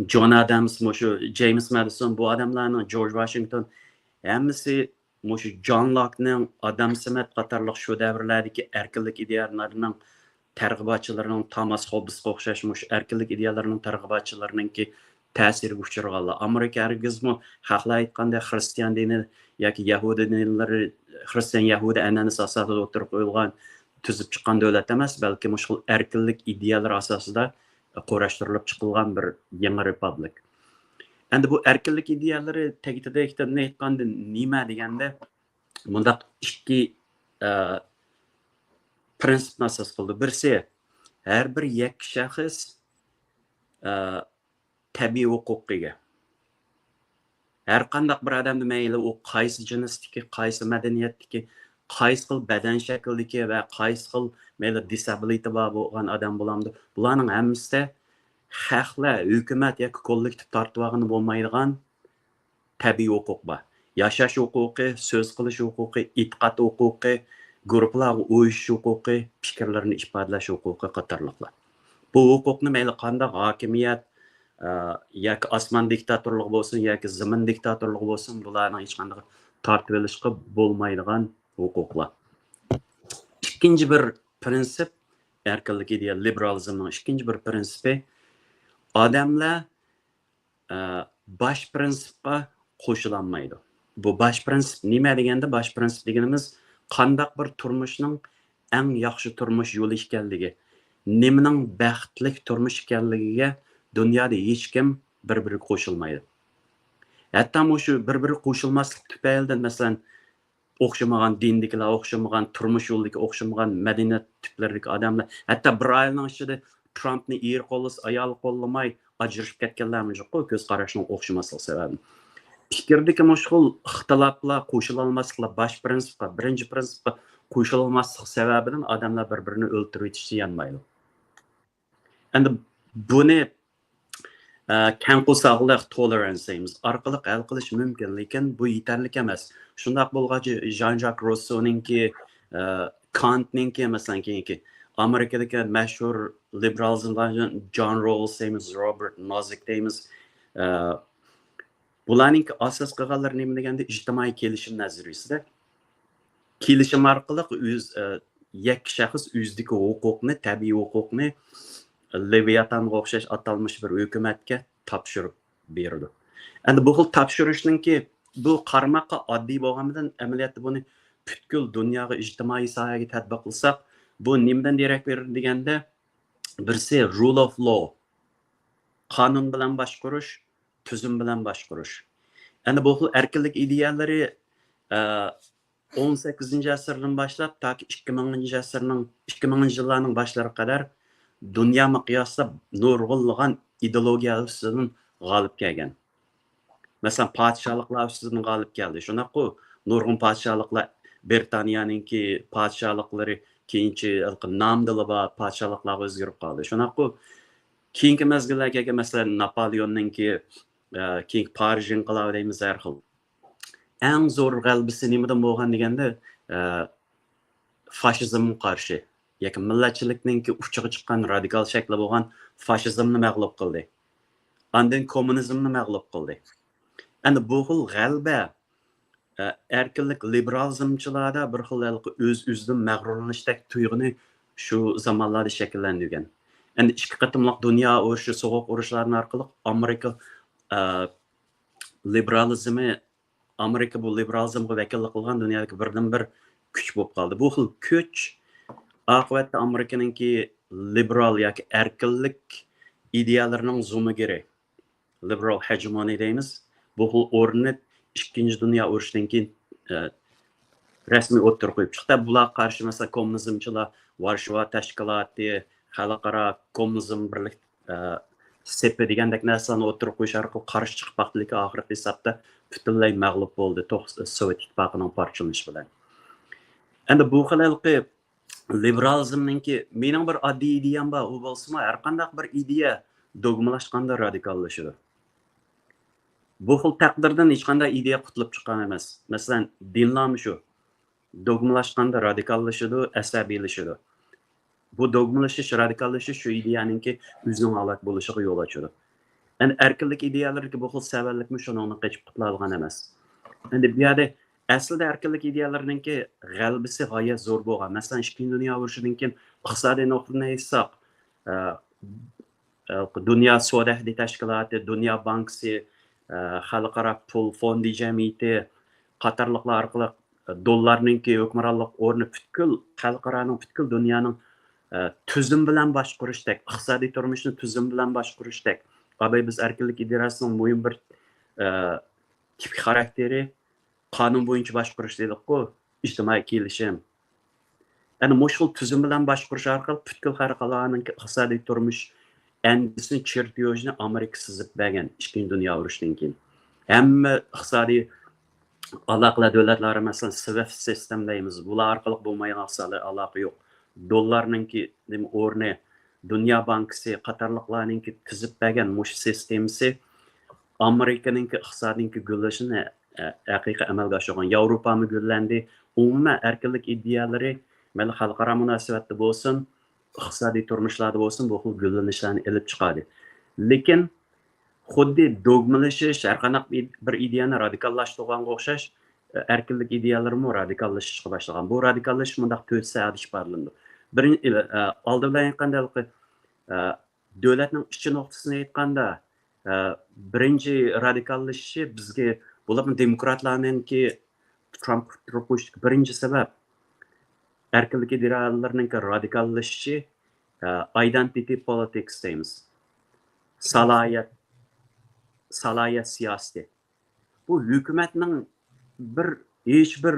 John Adams, James Madison, bu odamlarning, George Washington hammasi John Locke'ning Adam Smith qatorliq shu davrlardagi erkinlik ideyalarining targ'ibotchilarining Thomas Hobbesga o'xshash erkinlik ideyalarining targ'ibotchilarininki ta'siriga uchraganlar. Amerika hargizmi haqlar aytganda xristian dini yoki yahudi dinlari, xristian yahudi an'anasi asosida o'tirib qo'yilgan tuzib chiqqan davlat emas, balki shu erkinlik ideyalari asosida qo'rashtirilib chiqilgan bir yangi republik. Endi bu erkinlik ideyalari tagida kitobni aytganda nima deganda bundaq ikki prinsipni asos qildi. Birisi har bir yakka shaxs tabiiy huquqiga. Har qanday bir odamni mayli u qaysi jinsdagi, qaysi madaniyatdagi, qaysi xil badan shaklidagi va qaysi xil mayli disability bo'lgan odam bo'lamdi. Bularning hammasida haqlar, hukumat yoki kollektiv tortib olgani bo'lmaydigan tabiiy huquq bor. Yashash huquqi, so'z qilish huquqi, e'tiqod huquqi, guruhlarga o'yish huquqi, fikrlarni ifodalash huquqi qatorliqlar. Bu huquqni mayli qanday hokimiyat yoki osmon diktatorligi bo'lsin yoki zamin diktatorligi bo'lsin, bularning hech qanday tortib olishga bo'lmaydigan huquqlar. Ikkinchi bir prinsip erkinlik ideya liberalizmning ikkinchi bir prinsipi odamlar bosh prinsipga qo'shilolmaydi. Bu bosh prinsip nima deganda, bosh prinsip deganimiz qanday bir turmushning eng yaxshi turmush yo'li ekanligi, nimaning baxtli turmush ekanligiga dunyoda hech kim bir-biriga qo'shilmaydi. Hatto shu bir-biriga qo'shilmaslik tufaylidan masalan o'xshamagan dindikilar, o'xshamagan turmush yo'lidagi o'xshamagan madaniyat tiplaridagi odamlar, hatto bir oilaning ichida Trumpni er qo'llasa, ayol qo'llamay ajrashib ketganlarmi yo'q-ku, ko'z qarashining o'xshamasligi sababli. Fikrdagi mushkul ixtiloflar, qo'shila olmasliklar bosh prinsipga, birinchi prinsipga qo'shila olmaslik sababidan odamlar bir-birini o'ldirib etishni yanmaydi. Endi buni kengqulsaqlik tolerance deymiz. Orqali hal qilish mumkin, lekin bu yetarli emas. Shundoq bo'lg'achi Jean-Jacques Rousseau'ningki, Kant'ningki masalan keyingi Amerikadagi mashhur liberalizmlardan John Rawls deymiz, Robert Nozick deymiz. Bularning asos qilganlari nima deganda ijtimoiy kelishim nazariyasida kelishim orqali o'z yakka shaxs o'zidagi huquqni, tabiiy huquqni Leviatanga o'xshash atalmish bir hukumatga topshirib berdi. Endi bu xil topshirishninki bu qarmoqqa oddiy bo'lganidan amaliyotda buni butkul dunyoga ijtimoiy sohaga tatbiq qilsak, bu nimadan derak beradi deganda, birisi rule of law, qonun bilan boshqarish, tuzum bilan boshqarish. Endi bu xil erkinlik ideyalari 18-asrdan boshlab toki 2000-yillarning boshlariga qadar dunyo miqyosida nurg'unlagan ideologiya ustidan g'olib kelgan. Masalan, podshohliklar ustidan g'olib keldi. Shunaqo nurg'un podshohliklar Britaniyaningki podshohliklari keyinchi nomdili va podshohliklar o'zgarib qoldi. Shunaqo keyingi mezgillarga masalan Napoleonningki keyin Parij inqilobi deymiz har xil. Eng zo'r g'alabasi nimadan bo'lgan deganda fashizmga qarshi yoki millatchilikningki uchiga chiqqan radikal shakli bo'lgan fashizmni mag'lub qildi. Ondan kommunizmni mag'lub qildi. Endi bu xil g'alaba erkinlik liberalizmchilarda bir xil o'z-o'zidan mag'rurlanishdek tuyg'uni shu zamonlarda shakllantirgan. Endi ikki qatimliq dunyo urushi, sovuq urushlar orqali Amerika bu liberalizmga vakillik qilgan dunyodagi birdan-bir kuch bo'lib qoldi. Bu xil kuch oqibatda Amerikaningki liberal yoki erkinlik ideyalarining zo'migiri, liberal hegemony deymiz. Bu xil o'rnini ikkinchi dunyo urushidan keyin rasmiy o'ttirib qo'yib chiqdi. Bular qarshi masalan kommunizmchilar Varshava tashkiloti, xalqaro kommunizm birlik sepi degandek narsalarni o'ttirib qo'yish orqali qarshi chiqib vaqtlik oxirgi hisobda butunlay mag'lub bo'ldi Sovet ittifoqining parchalanishi bilan. Endi bu xilqi liberalizmningki mening bir oddiy ideyam bor, u bo'lsa har qanday bir ideya dogmalashganda radikallashadi. Bu xil taqdirdan hech qanday ideya qutulib chiqqan emas. Masalan, dinlar shu. Dogmalashganda radikallashadi, asabiylashadi. Bu dogmalashish, radikallashish shu ideyaningki o'zining halok bo'lishiga yo'l ochadi. Endi erkinlik ideyalariga bu xil savallikmi shuni qechib qutula olgan emas. Endi bu yerda aslida erkinlik ideyalariningki g'alabasi g'oyat zo'r bo'lgan. Masalan, ikkinchi dunyo urushidan keyin iqtisodiy nuqtadan aytsak, dunyo savdo tashkiloti, dunyo banki, xalqaro pul fondi jamiyati qatorliqlar orqali dollarningki hukmronlik o'rni butkul xalqaroning butkul dunyoning tuzum bilan boshqarishdek, iqtisodiy turmushni tuzum bilan boshqarishdek. Abay biz erkinlik ideyasining muhim bir tipik xarakteri qonun bo'yicha boshqarish dedik-ku, ijtimoiy kelishim. Ya'ni mushkul tuzum bilan boshqarish orqali butkul xalqlarning iqtisodiy turmush endisini chertyojini Amerika sizib bergan ikkinchi dunyo urushidan keyin. Hamma iqtisodiy aloqalar davlatlari masalan SWIFT sistem deymiz. Bular orqali bo'lmagan aloqa yo'q. Dollarningki o'rni Dunyo bankisi qatorliqlarningki tuzib bergan mush sistemasi Amerikaningki iqtisodiyotning gullashini haqiqiy amalga oshirgan. Yevropami gullandi. Umuman erkinlik ideyalari mana xalqaro munosabatda bo'lsin, iqtisodiy turmushlarda bo'lsin, bu xil gullanishlarni olib chiqadi. Lekin xuddi dogmalashish, har qanday bir ideyani radikallashtirganga o'xshash erkinlik ideyalari mu radikallashishga boshlagan. Bu radikallashish mundaq 4 soat ish barlindi. Oldin bilan aytganda davlatning ichki nuqtasini aytganda birinchi radikallashishi bizga bularni demokratlarningki Trump turib birinchi sabab erkinlik ideyalarining radikallashishi identity politics deymiz. Salohiyat siyosati. Bu hukumatning hech bir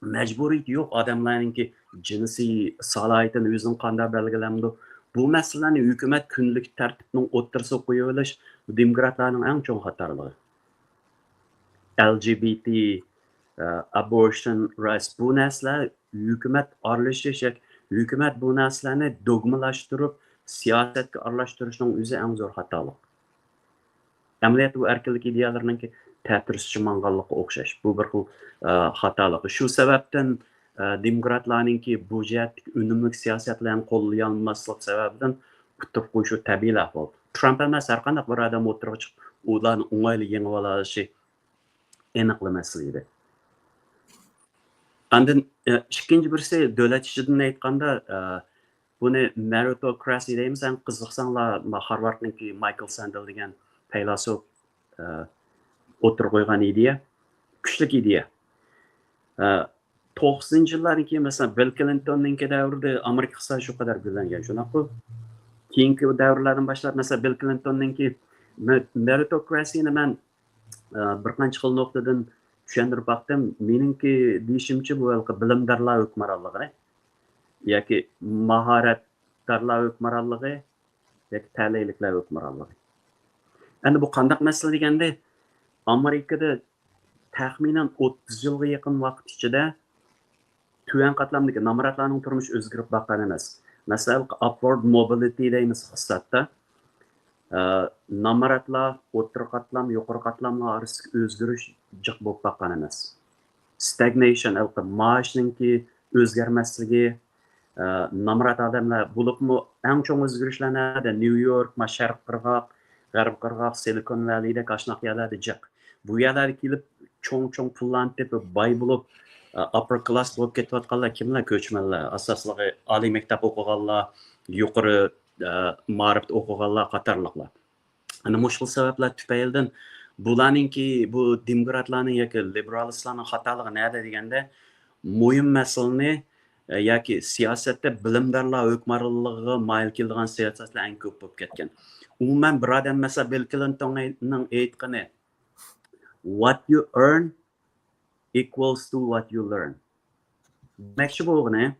majburiyat yo'q odamlarningki jinsiy salohiyatini o'zining qanday belgilamdi. Bu masalani hukumat kunlik tartibning o'ttirsa qo'yib olish demokratlarning eng chong xatarligi. LGBT, abortion rights bu narsalar hukumat aralashish yoki hukumat bu narsalarni dogmalashtirib siyosatga aralashtirishning o'zi eng zo'r xatolik. Amaliyotda bu erkinlik ideyalarining ta'tirishchi manganlikqa o'xshash. Bu bir xil xatolik. Shu sababdan demokratlarningki bu jihatdagi unumli siyosatlarni qo'llay olmaslik sababidan kutib qo'yishi tabiiy ahvol. Trump emas har qanday bir odam o'tirib chiqib ularni o'ng'ayli yengib olishi aniqlamaslik edi. Andın ikkinchi birisi davlat ishidan aytganda buni meritocracy deymiz. Sen qiziqsanglar Harvardniki Michael Sandel degan faylasuf o'tirib qo'ygan ideya, kuchli ideya. 90'ların ki mesela Bill Clinton'un ki davrida Amerika iqtisodi shu qadar gullangan, shunaqa. Keyingi davrlardan boshlab mesela Bill Clinton'un ki meritocracy'ni men bir qancha xil nuqtadan tushuntirib baqdim. Meningki deyishimcha bu bilimdorlar hukmronligi yoki mahoratdorlar hukmronligi yoki ta'liklar hukmronligi. Endi bu qandaq masala deganda Amerikada taxminan 30 yilga yaqin vaqt ichida tuyan qatlamdagi namoratlarning turmushi o'zgarib boqqan emas. Masalan, upward mobility deymiz iqtisodda. Namoratlar o'rta qatlam, yuqori qatlamlar orasida o'zgarish jiq bo'lib boqqan emas. Stagnation, maoshninki o'zgarmasligi, namorat odamlar bo'libmi eng chong o'zgarishlarni New York, Sharq qirg'oq, G'arb qirg'oq, Silicon Valleyda qashnoq yerlarda jiq. Bu yerlarga kelib cho'ng pullarni tepib boy bo'lib upper class bo'lib ketayotganlar kimlar? Ko'chmanlar, asosligi oliy maktab o'qiganlar, yuqori ma'rifat o'qiganlar qatorliqlar. Ana mushkul sabablar tufaylidan bularninki bu demokratlarning yoki liberalistlarning xatoligi nada deganda muhim masalani yoki siyosatda bilimdorlar hukmronligiga mayil keladigan siyosatlar eng ko'p bo'lib ketgan. Umuman bir odam masalan Bill Clintonning aytgani what you earn equals to what you learn. Demakchi bo'lgani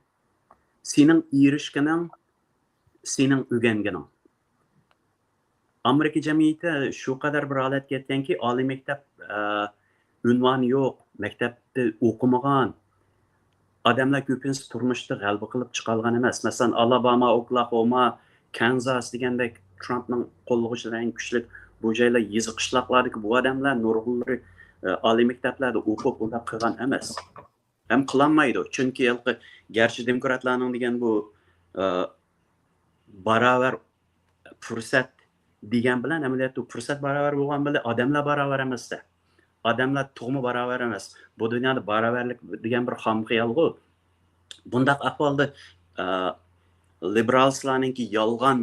sening erishganing sening o'rganganing. Amerika jamiyati shu qadar bir holatga yetganki, oliy maktab unvoni yo'q, maktabda o'qimagan odamlar ko'pincha turmushda g'alaba qilib chiqalgan emas. Masalan, Alabama, Oklahoma, Kansas degandek Trumpning qo'llashlari eng kuchli bu joylar yezi qishloqlardagi bu odamlar nurg'unlari oliy maktablarda o'qib ular qilgan emas. Ham qilolmaydi. Chunki garchi demokratlarning degan bu barobar fursat degan bilan amaliyotda fursat barobar bo'lgan bilan odamlar barobar emasda. Odamlar tug'mi barobar emas. Bu dunyoda barobarlik degan bir xom xayolg'u. Bundaq ahvolda liberallarningki yolg'on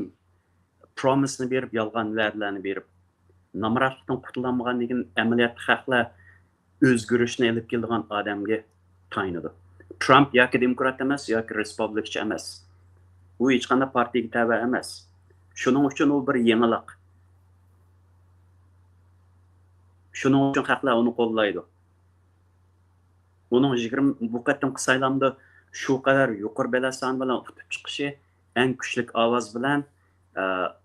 promisni berib, yolg'on va'dalarni berib, namoratlikdan qutulolmagan degan amaliyot haqlar o'zgarishni olib kelgan odamga tayinadi. Trump yoki demokrat emas, yoki respublikachi emas. U hech qanday partiyaga tabe emas. Shuning uchun u bir yangilik. Shuning uchun haqlar uni qo'llaydi. Uning 20 bu qatimqi saylamda shu qadar yuqori belasan bilan o'tib chiqishi eng kuchli ovoz bilan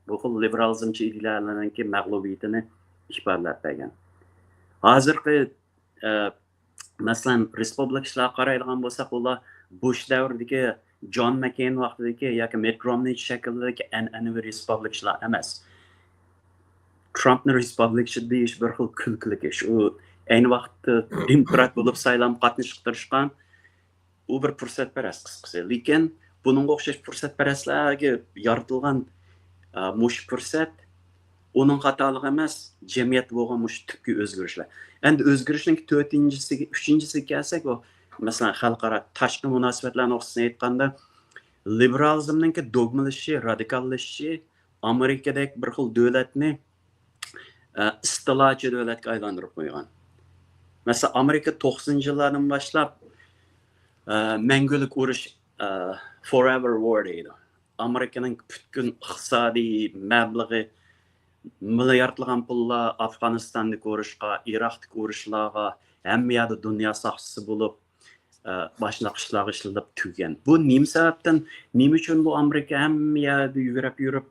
bu xil liberalizmchi ideyalarning mag'lubiyatini ifodalab bergan. Hozirgi masalan respublikachilar qaraydigan bo'lsak, ular Bush davridagi John McCain vaqtidagi yoki Mitt Romney shaklidagi an'anaviy respublikachilar emas. Trumpni respublikachi deyish bir xil kulkili ish. U ayni vaqtda demokrat bo'lib saylam qatnashtirishgan u bir fursatparast qisqasi. Lekin buningga o'xshash fursatparastlarga yaratilgan mush fursat uning xatoligi emas, jamiyat bo'lgan mush tibki o'zgarishlar. Endi o'zgarishning 4-inchisiga, 3-inchisiga kelsak, bu masalan xalqaro tashqi munosabatlarni xususida aytganda liberalizmning dogmalashishi, radikallashishi Amerikadagi bir xil davlatni istilochi davlatga aylantirib qo'ygan. Masalan, Amerika 90-yillardan boshlab mangulik urush forever war deydi. Amerikaning butun iqtisodiy mablag'i milliardlagan pullar Afg'onistondagi urushga, Iroqdagi urushlarga, hamma yerda dunyo soqchisi bo'lib boshqa ishlarga ishlatib tugan. Bu nima sababdan, nima uchun bu Amerika hamma yerda yurib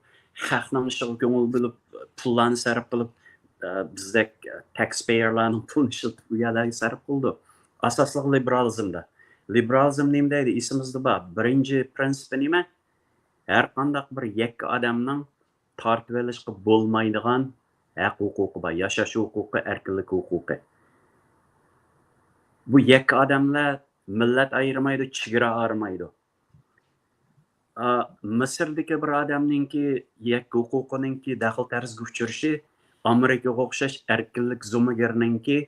xalqning ishiga ko'ngil bo'lib, pullarni sarf qilib, bizdek taxpayerlarning pulini ishlatib bu yerlarga sarf qildi. Asosli liberalizmda. Liberalizm nima deydi? Esimizda bor. Birinchi prinsipi nima? Har qanday bir yakka odamning tortib olishga bo'lmaydigan haq huquqi bor. Yashash huquqi, erkinlik huquqi. Bu yakka odamlar millat ayirmaydi, chegara ayirmaydi. Misrdagi bir odamningki yakka huquqiningki daxl tarzga uchirishi Amerikaga o'xshash erkinlik zo'migirninki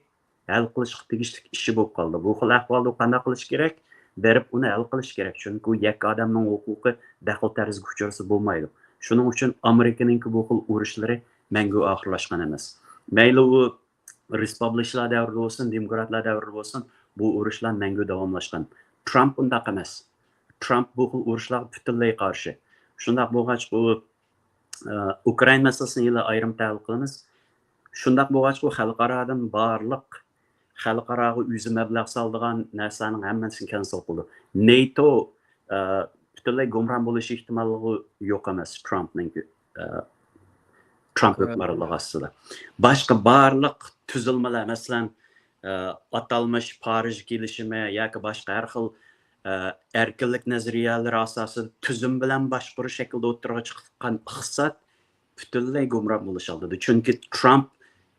hal qilishga tegishli ishi bo'lib qoldi. Bu xil ahvolda qanday qilish kerak? Berib uni hal qilish kerak. Chunki u yakka odamning huquqi daxl tarzga uchrasa bo'lmaydi. Shuning uchun Amerikaning bu xil urushlari mangu oxirlashgan emas. Mayli u respublikachilar davrida bo'lsin, demokratlar davrida bo'lsin, bu urushlar mangu davomlashgan. Trump undaq emas. Trump bu xil urushlarga butunlay qarshi. Shundaq bo'lgach bu Ukraina masalasini ila ayrim tahlil qilamiz. Shundaq bo'lgach bu xalqarodan barliq xalqaroga o'zi mablag' soldigan narsaning hammasini cancel qildi. NATO butunlay gumron bo'lish ehtimolligi yo'q emas Trumpning Trump hukmronligi ostida. Boshqa barliq tuzilmalar, masalan, atalmış Parij kelishimi yoki boshqa har xil erkinlik nazariyalari asosida tuzum bilan boshqarish shaklida o'tirg'a chiqqan iqtisod butunlay gumron bo'lish oldida. Chunki Trump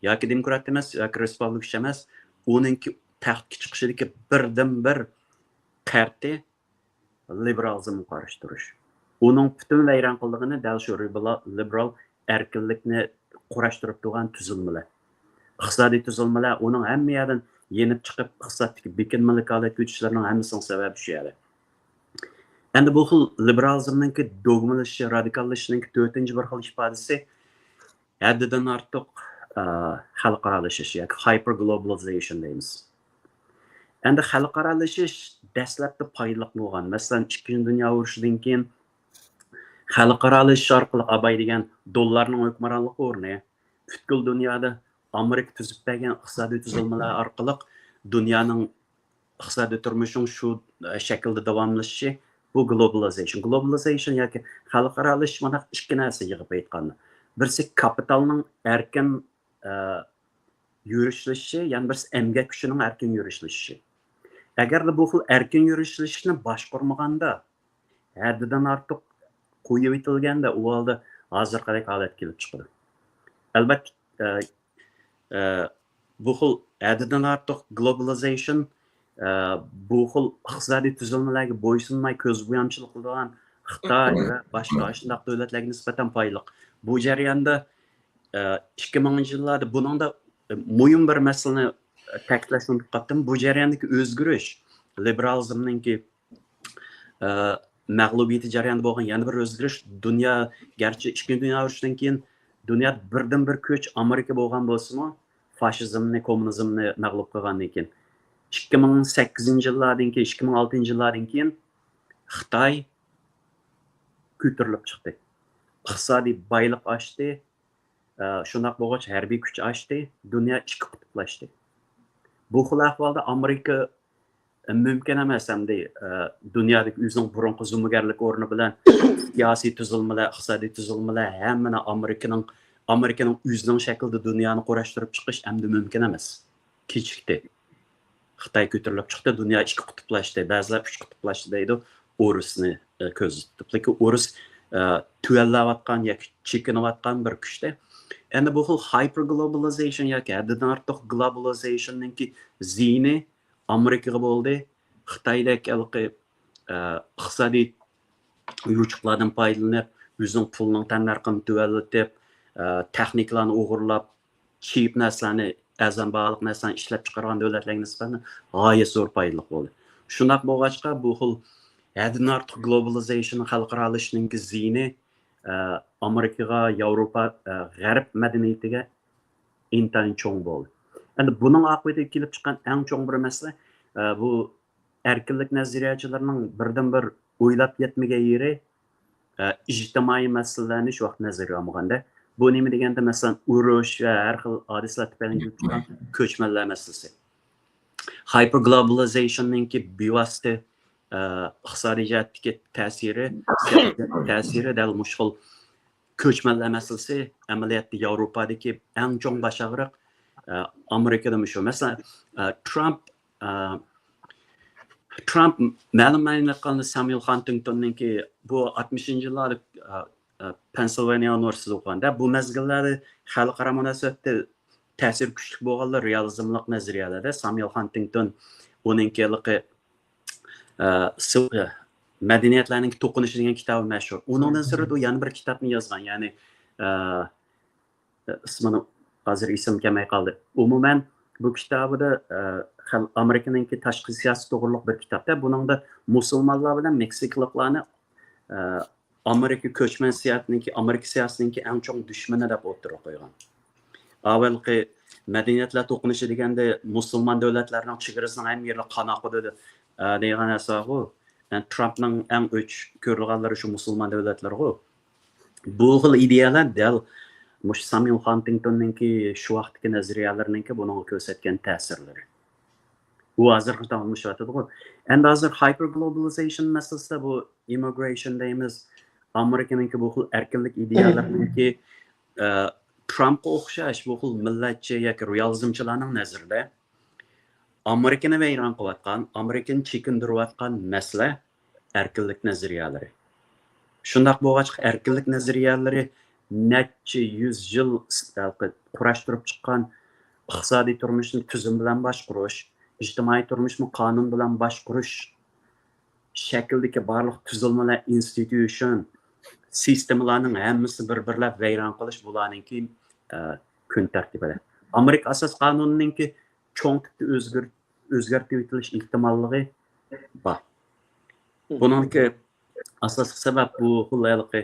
yoki demokrat emas, yoki respublikachi emas, uningki taxtga chiqishidagi birdan-bir qarti liberalizmni qarshi turish. Uning butun vayron qildig'ini dal shu liberal erkinlikni qurashtirib turgan tuzilmalar. Iqtisodiy tuzilmalar uning hammadan yenib chiqib iqtisodga bekinmalik holatga o'tishlarining hammasining sababi shu edi. Endi bu xil liberalizmning dogmalashishi, radikallashishining 4-bir xil ifodasi haddidan ortiq xalqaralashish yoki hyperglobalization deymiz. Endi xalqaralashish dastlabda foydali bo'lgan. Masalan, 2-Dunyo urushidan keyin xalqaralashish orqali abay degan dollarning hukmronligi o'rni butkul dunyoda Amerika tuzib bergan iqtisodiy tuzilmalar orqali dunyoning iqtisodiy turmushining shu shaklda davomlashishi bu globalization. Globalization yoki xalqaralashish mana ikki narsa yig'ib aytganda. Birisi kapitalning erkin yurishlishi, ya'ni birisi emgak kuchining erkin yurishlishi. Agarda bu xil erkin yurishlishni boshqarmaganda, haddidan ortiq qo'yib etilganda, u holda hozirgi holat kelib chiqadi. Albatta bu xil haddidan ortiq globalization bu xil iqtisodiy tuzilmalarga bo'ysunmay ko'zbo'yamchilik qilgan Xitoy va boshqa shunday davlatlarga nisbatan foydali. Bu jarayonda 2000-yillarda buningda muhim bir masalani ta'kidlashni unutib qoldim. Bu jarayondagi o'zgarish liberalizmningki mag'lubiyati jarayonida bo'lgan yana bir o'zgarish dunyo garchi 2-Dunyo urushidan keyin dunyo birdan-bir ko'ch Amerika bo'lgan bo'lsa-mu, fashizmni, kommunizmni mag'lub qilgandan keyin 2008-yillardan keyin 2006-yillardan keyin Xitoy ko'tarilib chiqdi. Iqtisodiy boylik oshdi, shundoq bo'lgach harbiy kuch oshdi, dunyo ikki qutblashdi. Bu xil ahvolda Amerika mumkin emas hamda dunyodagi o'zining burunqi zo'migarlik o'rni bilan siyosiy tuzilmalar, iqtisodiy tuzilmalar hammani Amerikaning o'zining shaklida dunyoni qurashtirib chiqish hamda mumkin emas. Kechikdi. Xitoy ko'tarilib chiqdi, dunyo ikki qutblashdi, ba'zilar uch qutblashdi deydi. O'rusni ko'z tutib. Lekin o'rus tuvallayotgan yoki chekinayotgan bir kuchda. Endi bu xil hyperglobalization yoki haddidan ortiq globalizationning ziyni Amerikaga bo'ldi. Xitoydagi iqtisodiy yuchuqlardan foydalanib, o'zining pulining tannarxini tuvallatib, texnikalarni o'g'irlab, cheap narsalarni, azam baliq narsalarni ishlab chiqargan davlatlarga nisbatan g'oyat zo'r foydali bo'ldi. Shundoq bo'lgachqa bu xil haddidan ortiq globalization xalqaralashishning ziyni Amerikaga, Yevropa, G'arb madaniyatiga intayin cho'ng bo'ldi. Endi buning oqibatiga kelib chiqqan eng cho'ng bir masala bu erkinlik nazariyachilarining birdan-bir o'ylab yetmagan yeri ijtimoiy masalalarni shu vaqt nazarga olmaganda. Bu nima deganda, masalan, urush va har xil hodisalar tufayli kelib chiqqan ko'chmanlar masalasi. Hyperglobalizationning bevosita iqtisodiy jihatdagi ta'siri dal mushkul ko'chmanlar masalasi amaliyotda Yevropadagi eng cho'ng bashag'riq Amerikada shu. Masalan, Trump ma'lum qilgan Samuel Huntingtonninki bu 60-yillarda Pennsylvania universitetida o'qiganda bu mazgillarda xalqaro munosabatda ta'sir kuchli bo'lganlar realizmlik nazariyalarda Samuel Huntington uningki madaniyatlarning to'qinishi degan kitobi mashhur. Uningdan sirida u yana bir kitobni yozgan, ya'ni ismini hozir esim kelmay qoldi. Umuman Bu kitobida Amerikanınki tashqi siyosat to'g'riliq bir kitobda. Buningda musulmonlar bilan Meksikaliklarni Amerika ko'chman siyosatininki, Amerika siyosatininki eng chong dushmani deb o'tirib qo'ygan. Avvalgi madaniyatlar to'qinishi deganda musulmon davlatlarning chegarasining ham yerlar qanaqidi degan narsa bu. Trumpning eng uch ko'rilganlari shu musulmon davlatlar-ku. Bu xil ideyalar dal mush Samuel Huntingtonninki shu vaqtdagi nazariyalariniki bunga ko'rsatgan ta'sirlari. Bu hozirgi tanishayotdi-ku. Endi hozir hyperglobalization masalasida bu immigration deymiz. Amerikanınki bu xil erkinlik ideyalariniki Trumpga o'xshash bu xil millatchi yoki realizmchilarning nazarida Amerikani vayron qilayotgan, Amerikani chekindirayotgan masala erkinlik nazariyalari. Shundoq bo'lgach, erkinlik nazariyalari necha 100 yil kurashtirib chiqqan iqtisodiy turmushni tuzum bilan boshqarish, ijtimoiy turmushni qonun bilan boshqarish shaklidagi barliq tuzilmalar, institution, sistemalarning hammasi bir-birlab vayron qilish bularninki kun tartibida. Amerika asos qonunininki cho'ng o'zgartirib etilish ehtimolligi bor. Buningki asosiy sabab bu xillaligi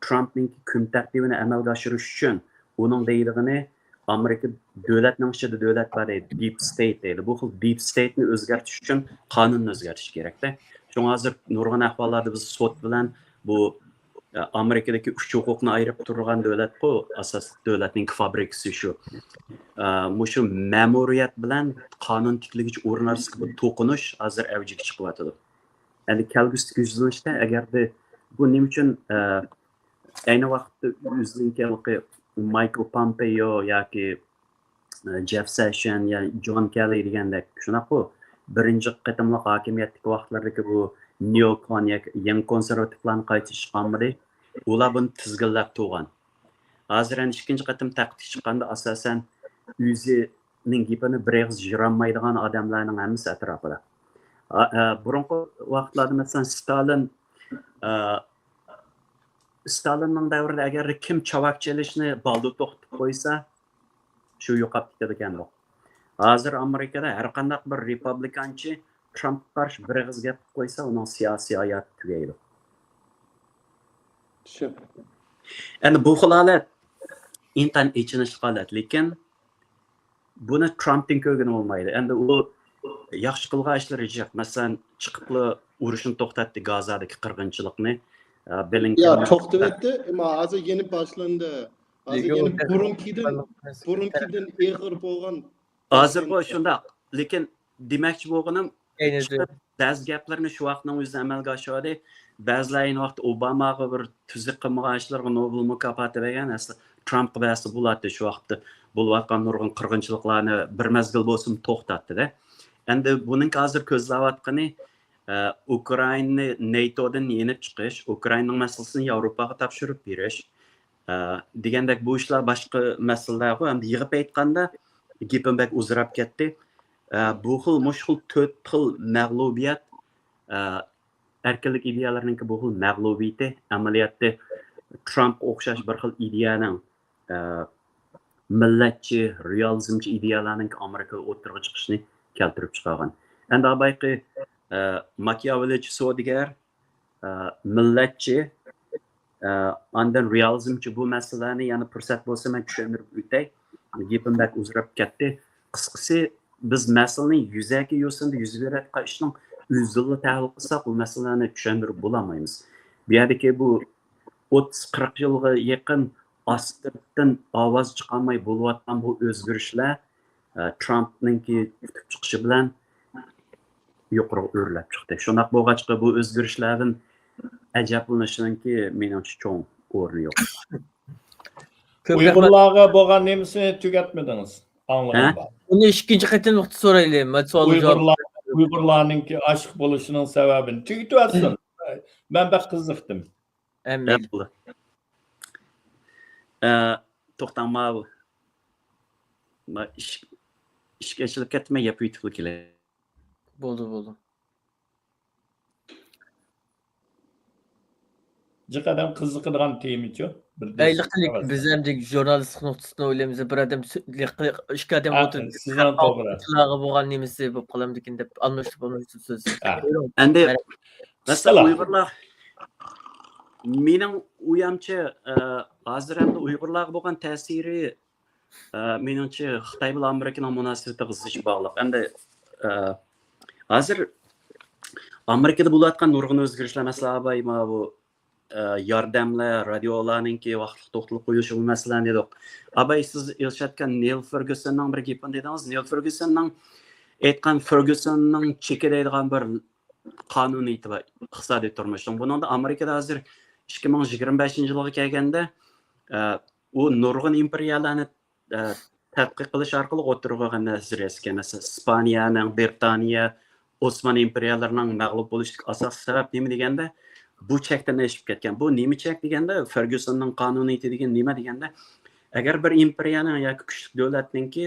Trumpning kun tartibini amalga oshirish uchun uning deydig'ini Amerika davlatning ichida davlat bor deydi, deep state deydi. Bu xil deep state'ni o'zgartirish uchun qonunni o'zgartirish kerakda. Shunga hozir nurg'un ahvollarda biz sud bilan bu Amerikadagi uch huquqni ayirib turgan davlat bu asos davlatning fabrikasi shu. Mushu ma'muriyat bilan qonun tikligich o'rin orasida to'qinish hozir avjiga chiqyapti. Endi kelgusi yuzlanishda agarda bu nima uchun ayni vaqtda o'zininki Michael Pompeo yoki Jeff Sessions ya John Kelly degandek shunaqa birinchi qatimliq hokimiyatdagi vaqtlardagi bu neokon yoki yangi konservativlarni qaytishganmidi? Ular buni tizginlab turgan. Hozir ikkinchi qatim taqdid chiqqanda asosan o'zining gapini bir og'iz jiranmaydigan odamlarning hammasi atrofida. Burungi vaqtlarda masalan Stalinning davrida agar kim chavak chelishni baldu to'xtatib qo'ysa, shu yo'qolib ketadi ekan. Hozir Amerikada har qanday bir republikanchi Trumpga qarshi bir og'iz gap qo'ysa, uning siyosiy hayoti tugaydi. Endi bu holat intan ichinish holat, lekin buni Trumpning ko'rgani bo'lmaydi. Endi u yaxshi qilgan ishlari yo'q. Masalan, chiqib urushni to'xtatdi Gazadagi qirg'inchilikni. Ya to'xtatdi, ammo hozir yeni boshlandi. Hozir yeni burunkidan eg'ir bo'lgan. Hozir bu shundoq, lekin demakchi bo'lganim ba'zi gaplarni shu vaqtning o'zida amalga oshirdi. Ba'zilar ayni vaqt Obamaga bir tuzuk qilmagan ishlarga Nobel mukofoti bergan, asli Trump ba'zi bo'ladi shu vaqtda bo'layotgan nurg'un qirg'inchiliklarni bir mezgil bo'lsin to'xtatdi-da. Endi buning hozir ko'zlayotgani Ukrainani NATOdan yenib chiqish, Ukrainaning masalasini Yevropaga topshirib berish degandek bu ishlar boshqa masalalar. Endi yig'ib aytganda gapim bak uzrab ketdi. Bu xil mushkul 4 xil mag'lubiyat erkinlik ideyalarininki bu xil mag'lubiyati amaliyotda Trump o'xshash bir xil ideyaning millatchi, realizmchi ideyalarning Amerikaga o'tirg'i chiqishni keltirib chiqargan. Endi abayqi Machiavelli so'digar millatchi andan realizmchi bu masalani yana fursat bo'lsa men tushuntirib o'tay. Gapim bak uzrab ketdi. Qisqasi biz masalaning yuzaki yo'sinda yuz berayotgan ishning o'zini tahlil qilsak, bu masalani tushuntirib bo'lmaymiz. Bu yerdagi bu 30-40 yilga yaqin ostdan ovoz chiqarmay bo'layotgan bu o'zgarishlar Trumpningki tutib chiqishi bilan yuqori o'rlab chiqdi. Shundoq bo'lg'achqa bu o'zgarishlardan ajablanishninki menimcha cho'ng o'rni yo'q. Uyg'urlarga bo'lgan nemisini tugatmadingiz. Anglayman. Uni ikkinchi qatim so'raylik. Uyg'urlarninki oshiq bo'lishining sababini tugatyapsan. Men bak qiziqdim. To'xtama bu. ishga ishilib ketmay gap yutib keladi. Bo'ldi. jiqadan qiziqadigan temachu. Aylıqlik biz hem de jurnalistlik noktasında oylayımız. Bir adam iki adam oturup sizdan to'g'ri. Çılağın boğan nemesi bu kalamdikin dep almıştık söz. Endi mesela Qisqalar. Uyg'urlar mening uyamcha hozir endi Uyg'urlarga bo'lgan ta'siri meningcha Xitoy bilan Amerikaning munosabatiga zich bog'liq. Endi hozir Amerikada bo'layotgan nurg'un o'zgarishlar masalan bu yordamlar, radiolarninki vaqtli to'xtatib qo'yishi bu masalani dedik. Abay siz eshitgan Neil Fergusonning bir gapini dedingiz. Neil Fergusonning aytgan Fergusonning chekidaydigan bir qonuniyati va iqtisodiy turmushning. Buningda Amerikada hozir 2025-yilga kelganda u nurg'un imperiyalarni tadqiq qilish orqali o'tirib olgan nazariyasiga, masalan, Ispaniyaning, Britaniya, Osmon imperiyalarining mag'lub bo'lishiga asosiy sabab nima deganda bu chekdan eshib ketgan. Bu nima chek deganda Fergusonning qonuniyati degan nima deganda agar bir imperiyaning yoki kuchli davlatningki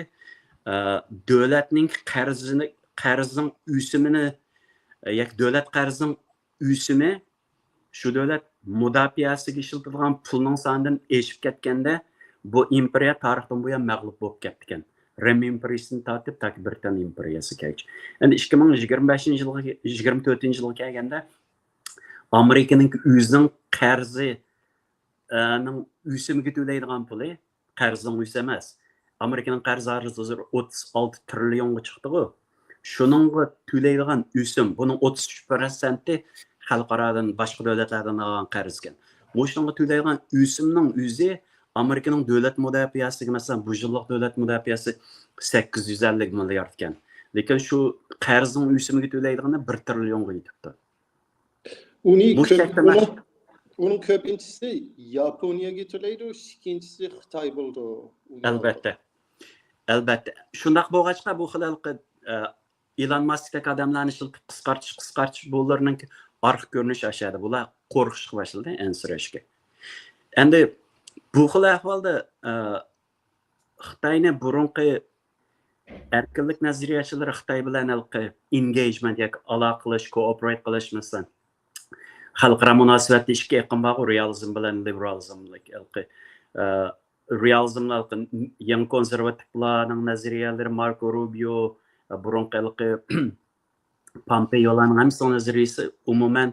davlatning qarzning o'simini yoki davlat qarzining o'simi shu davlat mudofaasiga ishlatilgan pulning sonidan eshib ketganda bu imperiya tarixdan buyon mag'lub bo'lib ketgan. Rim imperiyasini tortib taki Britaniya imperiyasigacha. Endi 2024-yilga kelganda Amerikaning o'zining qarzining o'simiga to'laydigan puli qarzning o'si emas. Amerikaning qarzi hozir 36 trillionga chiqdi-ku. Shuningga to'laydigan o'sim, buning 33% xalqarodan boshqa davlatlardan olgan qarz ekan. O'shunga to'laydigan o'simning o'zi Amerikaning davlat mudofaasiga masalan bu yillik davlat mudofaasi 850 milliard ekan. Lekin shu qarzning o'simiga to'laydigani 1 trillionga yetibdi. Onun köpüncüsü Japonya'ya to'laydi, ikkinchisi Xitoy bo'ldi. Albatta. Shundoq bo'lg'achqa bu xilqi Elon Musk'dagi odamlarni qisqartish bularning orqa ko'rinishi oshadi. Bular qo'rqishga boshladi, ensirashga. Endi bu xil ahvolda Xitoyni burunqi erkinlik nazariyachilari Xitoy bilan engagement yoki aloqa qilish, cooperate qilish masalan xalqaro munosabatda ishga yaqin bog'i realizm bilan liberalizm realizmlar yangi konservativlarning nazariyalari Marco Rubio burunqi Pompeo'larning hamma nazariyasi umuman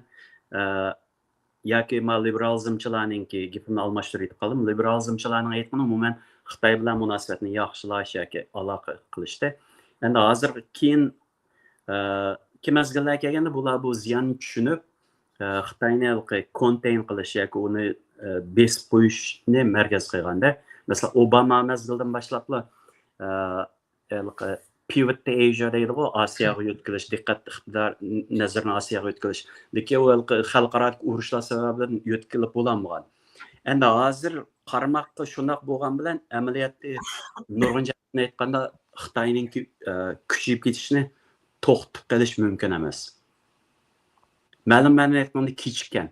yoki liberalizmchilarninki gapini almashtirib qoldim. Liberalizmchilarning aytgani umuman Xitoy bilan munosabatni yaxshilash yoki aloqa qilishda. Endi hozir keyin mazgillar kelganda bular bu ziyonni tushunib Xitoyni contain qilish yoki uni besib qo'yishni markaz qilganda, masalan Obama mazgildan boshlablar pivot to Asia deydi-ku, Osiyoga yo'tkilish, diqqat iqtidor nazarini Osiyoga yo'tkilish. Lekin u xalqaro urushlar sababidan yo'tkilib bo'lmagan. Endi hozir qarmoqqa shundoq bo'lgan bilan amaliyotda nurg'un jihatdan aytganda Xitoyning kuchayib ketishini to'xtatib qilish mumkin emas. Ma'lum ma'noda aytganda kechikkan.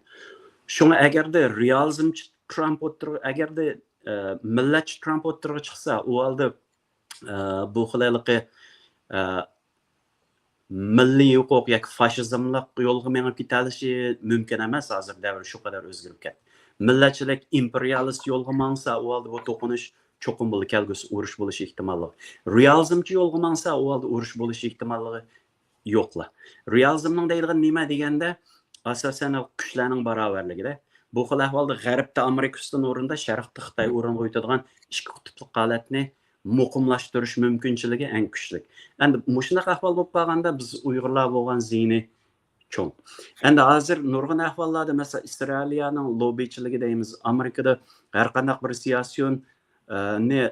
Shunga agarda realizm Trump o'tirib, agarda millatchi Trump o'tirib chiqsa, u holda bu xilaliqi milliy huquq yoki fashizmlik yo'lga menib ketalishi mumkin emas. Hozir davr shu qadar o'zgarib ketdi. Millatchilik imperialist yo'lga mangsa, u holda bu to'qinish cho'qim bo'lib kelgusi urush bo'lishi ehtimoli. Realizmchi yo'lga mangsa, u holda urush bo'lishi ehtimoli yo'qlar. Realizmning deyilgan nima deganda asosan kuchlarning barobarligida. Bu xil ahvolda G'arbda Amerika ustidan o'rinda, Sharqda Xitoy o'rin qo'yadigan ikki qutbli holatni muqimlashtirish mumkinchiligi eng kuchli. Endi mushunday ahvol bo'lib qolganda biz Uyg'urlar bo'lgan ziyni cho'ng. Endi hozir nurg'un ahvollarda masalan Isroiliyaning lobbichiligi deymiz. Amerikada har qanday bir siyosiyonni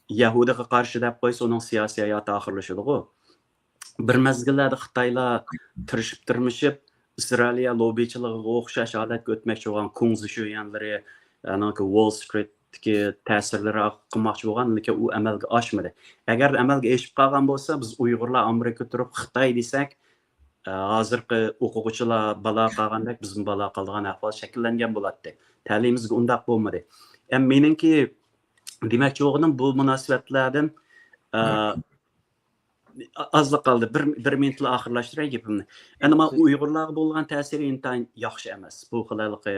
Yahudiga qarshi deb qo'ysa, uning siyosiy hayoti oxirlashadi-ku. Bir mezgillarda Xitoylar tirishib Isroiliya lobbichiligiga o'xshash holatga o'tmoqchi bo'lgan Kungzishuyanlari, Wall Street'dagi ta'sirlari qilmoqchi bo'lgan, lekin u amalga oshmadi. Agar amalga eshib qolgan bo'lsa, biz Uyg'urlar Amerika turib Xitoy desak, hozirgi o'quvchilar balo qolgandek bizning balo qilgan ahvol shakllangan bo'ladi. Ta'limimizga undaq bo'lmadi. Meningki demoqchi bo'lganim bu munosabatlardan azliq qoldi. Bir minutla oxirlashtiray gapimni. Endi men Uyg'urlarga bo'lgan ta'siri intayin yaxshi emas. Bu xilaliqi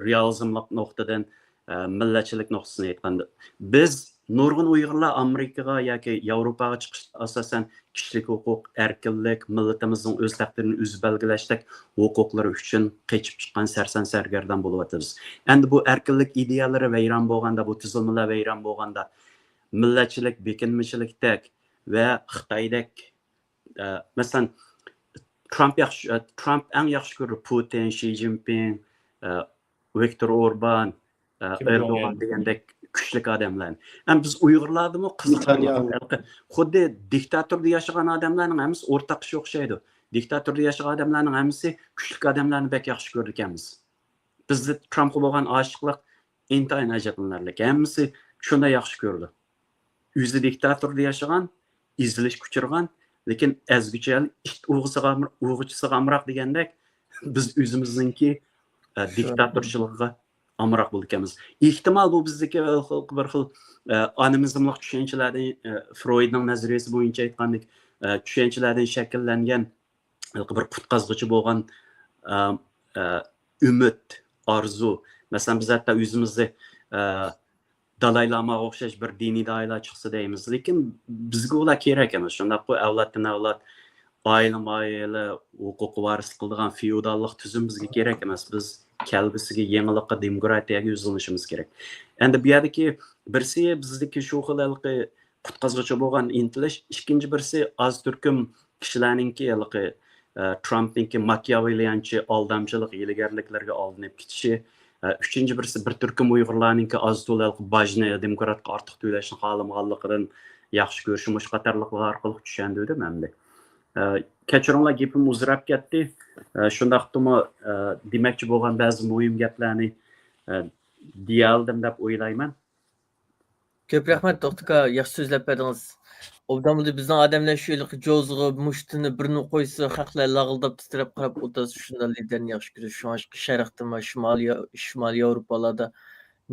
realizmlik noktadan millatchilik noktasini aytganda biz nurg'un Uyg'urlar Amerikaga yoki Yevropaga chiqish asosan kishilik huquq, erkinlik, millatimizning o'z taqdirini o'zi belgilashdek huquqlari uchun qechib chiqqan sarson sargardon bo'lyapmiz. Endi bu erkinlik ideyalari vayron bo'lganda, bu tuzilmalar vayron bo'lganda millatchilik, bekinmachilikdek va Xitoydek masalan Trump eng yaxshi ko'rdi Putin, Xi Jinping, Viktor Orban, Erdo'g'an degandek kuchli odamlar. Ham biz Uyg'urlardimi qiziqarli. Xuddi diktatorda yashagan odamlarning hammasi o'rtaq ish o'xshaydi. Diktatorda yashagan odamlarning hammasi kuchli odamlarni bek yaxshi ko'rdi ekanmiz. Bizda Trumpga bo'lgan oshiqlik intayin ajablanarli. Hammasi shunda yaxshi ko'rdi. O'zi diktatorda yashagan, izilish kuchirgan, lekin azguchal o'g'chisiga amroq degandek biz o'zimizningki diktatorchilikga amroq bo'lganmiz. Ehtimol bu bizdagi bir xil animizmlik tushunchalardan Freudning nazariyasi bo'yicha aytgandek tushunchalardan shakllangan bir qutqazg'ichi bo'lgan umid, orzu. Masalan biz hatto o'zimizni Dalay Lamaga o'xshash bir diniy doiralar chiqsa deymiz, lekin bizga ular kerak emas. Shunday qo'y avloddan avlod oila huquqi varis qiladigan feodallik tuzum bizga kerak emas. Biz kelgusiga yangilikqa, demokratiyaga yo'zilishimiz kerak. Endi bu yerdagi birsi bizdagi shu xilqi qutqazg'ichi bo'lgan intilish, ikkinchi birsi az turkum kishilarningki Trumpningki Machiavellianchi aldamchilik, hiylagarliklarga olinib ketishi, uchinchi birisi bir turkum Uyg'urlarningki az to'liq bajni demokratga ortiq to'lashni xohlamaganligidan yaxshi ko'rishimiz qatorliqlar orqali tushundim endi. Kechiringlar, gapim uzrab ketdi. Shundaqdimi demoqchi bo'lgan ba'zi muhim gaplarni deyaldim deb o'ylayman. Ko'p rahmat To'xtika, yaxshi so'zlab berdingiz. Obdamda bizning odamlar shu yilqi jo'zg'i mushtini birini qo'ysa, haqlar lag'ildab titrab qarab o'tasi shundan liderni yaxshi ko'rish. Shu sharqda, shimoliy Yevropalarda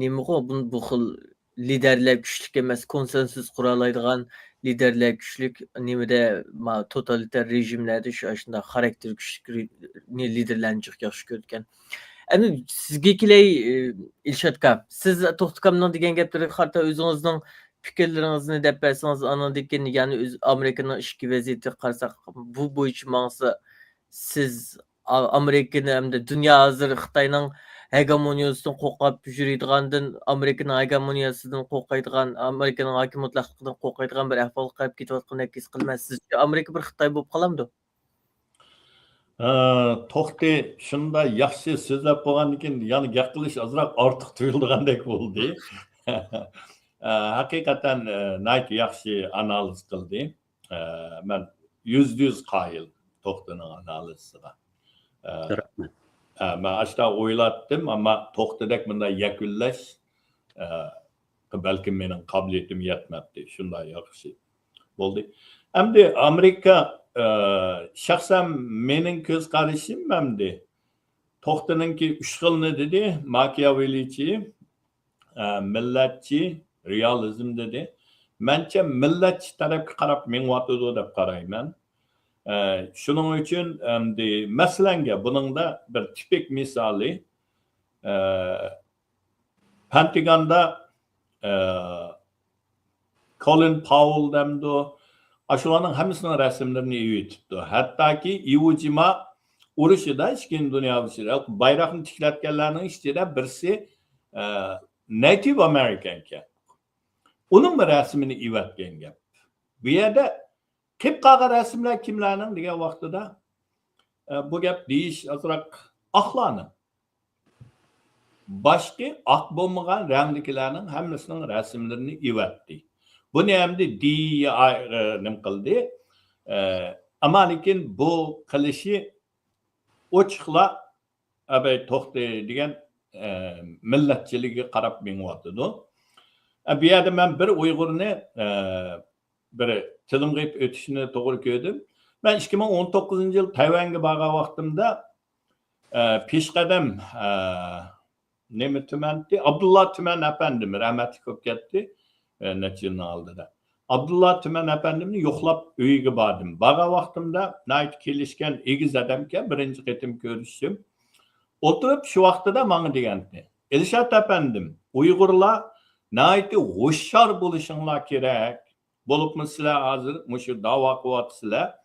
nima bu xil liderlar kuchli emas, konsensus qura oladigan liderlar kuchli nimada totalitar rejimlarda shunday xarakter kuchli liderlarni yaxshi ko'rgan. Endi sizga kelay Ilshadka, siz To'xtikamning degan gaplarga qarata o'zingizning fikrlaringizni deb bersangiz, anandikin ya'ni Amerikaning ichki vaziyati qarasak, bu bo'yicha mangsa siz Amerikani hamda dunyo hozir Xitoyning hegemoniyasidan qo'rqib yuradigandan, Amerikaning hegemoniyasidan qo'rqadigan, Amerikaning hokimiyatligidan qo'rqadigan bir ahvol qilib ketayotganini his qilmaysiz. Amerika bir Xitoy bo'lib qolamdi? To'xti shunda yaxshi so'zlab bo'lgandan keyin yana gap qilish ozroq ortiq tuyulgandek bo'ldi. Haqiqatan nayt yaxshi analiz qildi. Men 100% qoyil To'xtining analiziga. Men ashta o'ylatdim, ammo To'xtidek bunday yakunlash balki mening qobiliyatim yetmabdi. Shunday yaxshi bo'ldi. Endi Amerika shaxsan mening ko'z qarashim hamdi To'xtiningki 3 xilni dedi, Machiavellichi, millatchi, realizm dedi. Mencha millatchi tarafga qarab mengyotdi deb qarayman. Shuning uchun endi masalanga buningda bir tipik misoli Pentagonda Colin Powell demdi. Aşularning hammasini rasmlarini yutibdi. Hattoki Iwo Jima urushida Ikkinchi dunyo urushida bayroqni tiklatganlarning ichida birisi Native American ekan. Uning rasmini ivatgan gap. Bu yerda qip-qag'ar rasmlar kimlarning degan vaqtida bu gap deyish azroq oqlani. Boshqa oq bo'lmagan rangliklarning hammasining rasmlarini ivatdi. Buni hamda nim qildi. Ammo lekin bu qilishi ochiqla abay To'xti degan millatchiligiga qarab mengyotdi. Bu yerda men bir Uyg'urni bir tilim qilib o'tishni to'g'ri ko'rdim. Men 2019-yil Tayvanga borgan vaqtimda peshqadam nima tumanti Abdullah tuman apandim rahmatli ko'p ketdi. Neçinin aldıda. Abdullah Tümen Efendimni yo'qlab uyiga bordim. Borgan vaqtimda nayt kelishgan egiz odamga birinchi qitim ko'rishdim. Oturup şu vaqtida bana degandi. Elşat efendim, Uyg'urlar nayiti hoşşar bo'lishinglar kerak. Bo'libmi sizlar hozir mushu da'vo qilyapsizlar.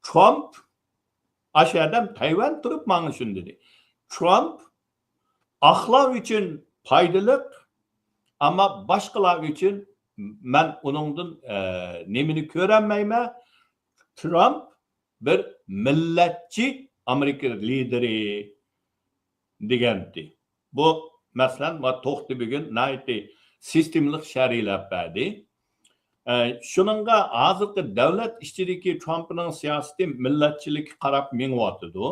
Trump aşağıdan Tayvan turib bana shuni dedi. Trump axloq uchun foydaliq, ama boshqalar uchun men uningdan nemini ko'rolmayman. Trump bir millatchi Amerika lideri degandi. Bu masalan va to'xti bugun nayiti sistemlik shariylab berdi. Shuningga hozirgi davlat ichidagi Trumpning siyosati millatchilikka qarab mengyotidi.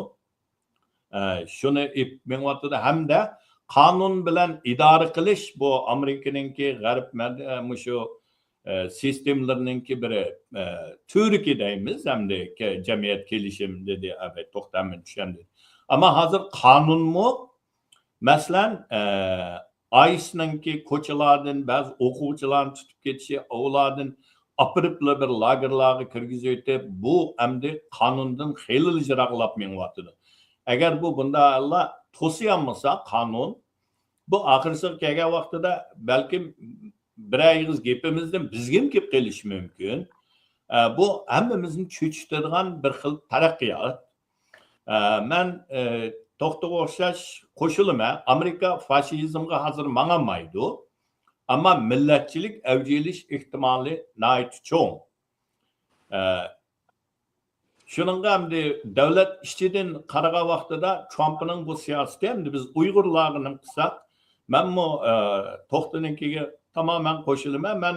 Shuni mengyotidi hamda qonun bilan idora qilish bu Amerikaningki g'arb mushu sistemlarninki biri turki deymiz hamda jamiyat kelishim dedi. Evet, to'xtamni tushundim. Ama hozir qonunmi masalan ICE'ninki ko'chalardan ba'zi o'quvchilarni tutib ketishi, ulardan apiriblar bir lagerlarga kirgizib, bu endi qonundan xeyli jiroqlab mengyotidi. Agar bu bunda Allah to'siyolmasa qonun, bu oxirgi kelgan vaqtida balkim bir og'iz gapimizdan bizga ham kelib qolishi mumkin. Bu hammamizni cho'chitadigan bir xil taraqqiyot. Men to'xtaga o'xshash qo'shilaman. Amerika fashizmga hozir mangolmaydi, ammo millatchilik avjilish ehtimoli nihoyat cho'ng. Shuningga hamda davlat ichidan qaragan vaqtida Trumpning bu siyosati hamda biz Uyg'urlarni qilsak, menmi to'xtaninkiga tamoman qo'shilaman. Men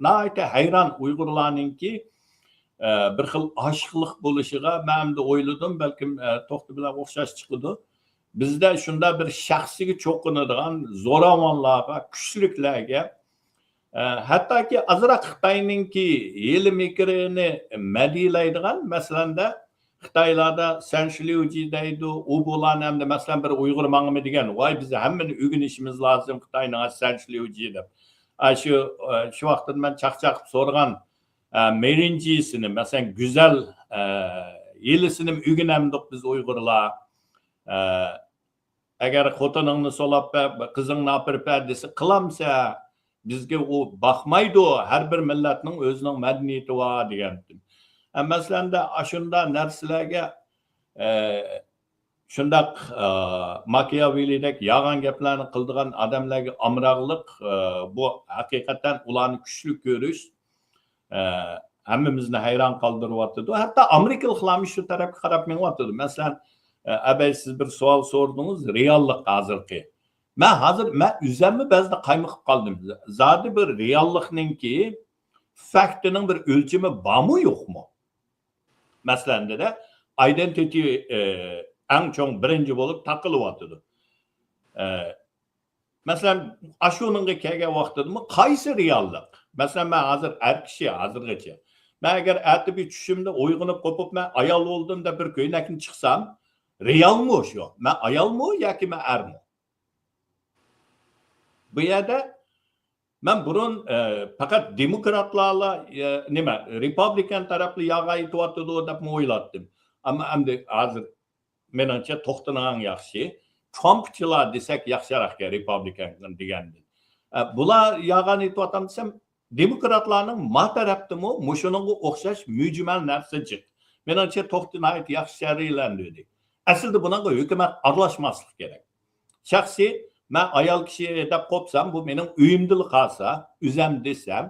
nihoyat hayron Uyg'urlarninki bir xil oshiqlik bo'lishiga men hamda o'yladim, balkim to'xta bilan o'xshash chiqdi. Bizda shunda bir shaxsiga cho'qinadigan zo'ravonlarga, kuchliklarga, hattoki azroq Xitoyninki yeli mikrini madiylaydigan, masalanda Xitoylarda Sanshliuji deydi, u bularni hamda masalan bir Uyg'ur mangmi degan, voy biz hammani o'rganishimiz lozim Xitoyning Sanshliuji deb. Shu vaqtda men chaqchaqib so'ragan merincisini, masalan güzel yelisini o'rganamdik biz Uyg'urlar. Agar xotiningni solab qizingni opirib desa qilamsa, bizga u baxmaydi. Har bir millatning o'zining madaniyati bor degandim. Masalanda shunda narsalarga shundaq Machiavelli'dek yolg'on gaplarni qildigan odamlarga amroqlik, bu haqiqatan ularni kuchli ko'rish hammamizni hayron qoldiryapti. Hatto Amerikaliklar shu tarafga qarab mengyapti. Masalan, abay siz bir savol so'rdingiz, reallik hozirgi. Men hozir o'zimni ba'zida qaymoqib qoldim. Zodi bir reallikninki faktining bir o'lchami bormi yo'qmi? Masalan, da identity eng cho'ng birinchi bo'lib taqilyapti. Masalan, ashuningga kelgan vaqtida qaysi reallik? Masalan, men hozir har kishi hozirgacha men agar ertabi tushimda uyg'onib qopib men ayol bo'ldim deb bir ko'ylakni chiqsam, realmi shu? Men ayolmi yoki men ermi? Bu yerda men burun faqat demokratlarla nima, Republikan tarafli yog'a aytyapti deb o'yladim. Ammo endi hozir menimcha to'xtagan yaxshi. Trumpchilar desak yaxshiroq Republikan degandim. Bular yog'ani aytyaptam desam, demokratlarning ma tarafdimi mushuningga o'xshash mujmal narsa chiq. Menimcha to'xtanayt yaxshi shariylandi. Aslida bunga hukumat aralashmaslik kerak. Shaxsiy men ayol kishi deb qo'psam, bu mening uyimda qolsa, o'zim desam,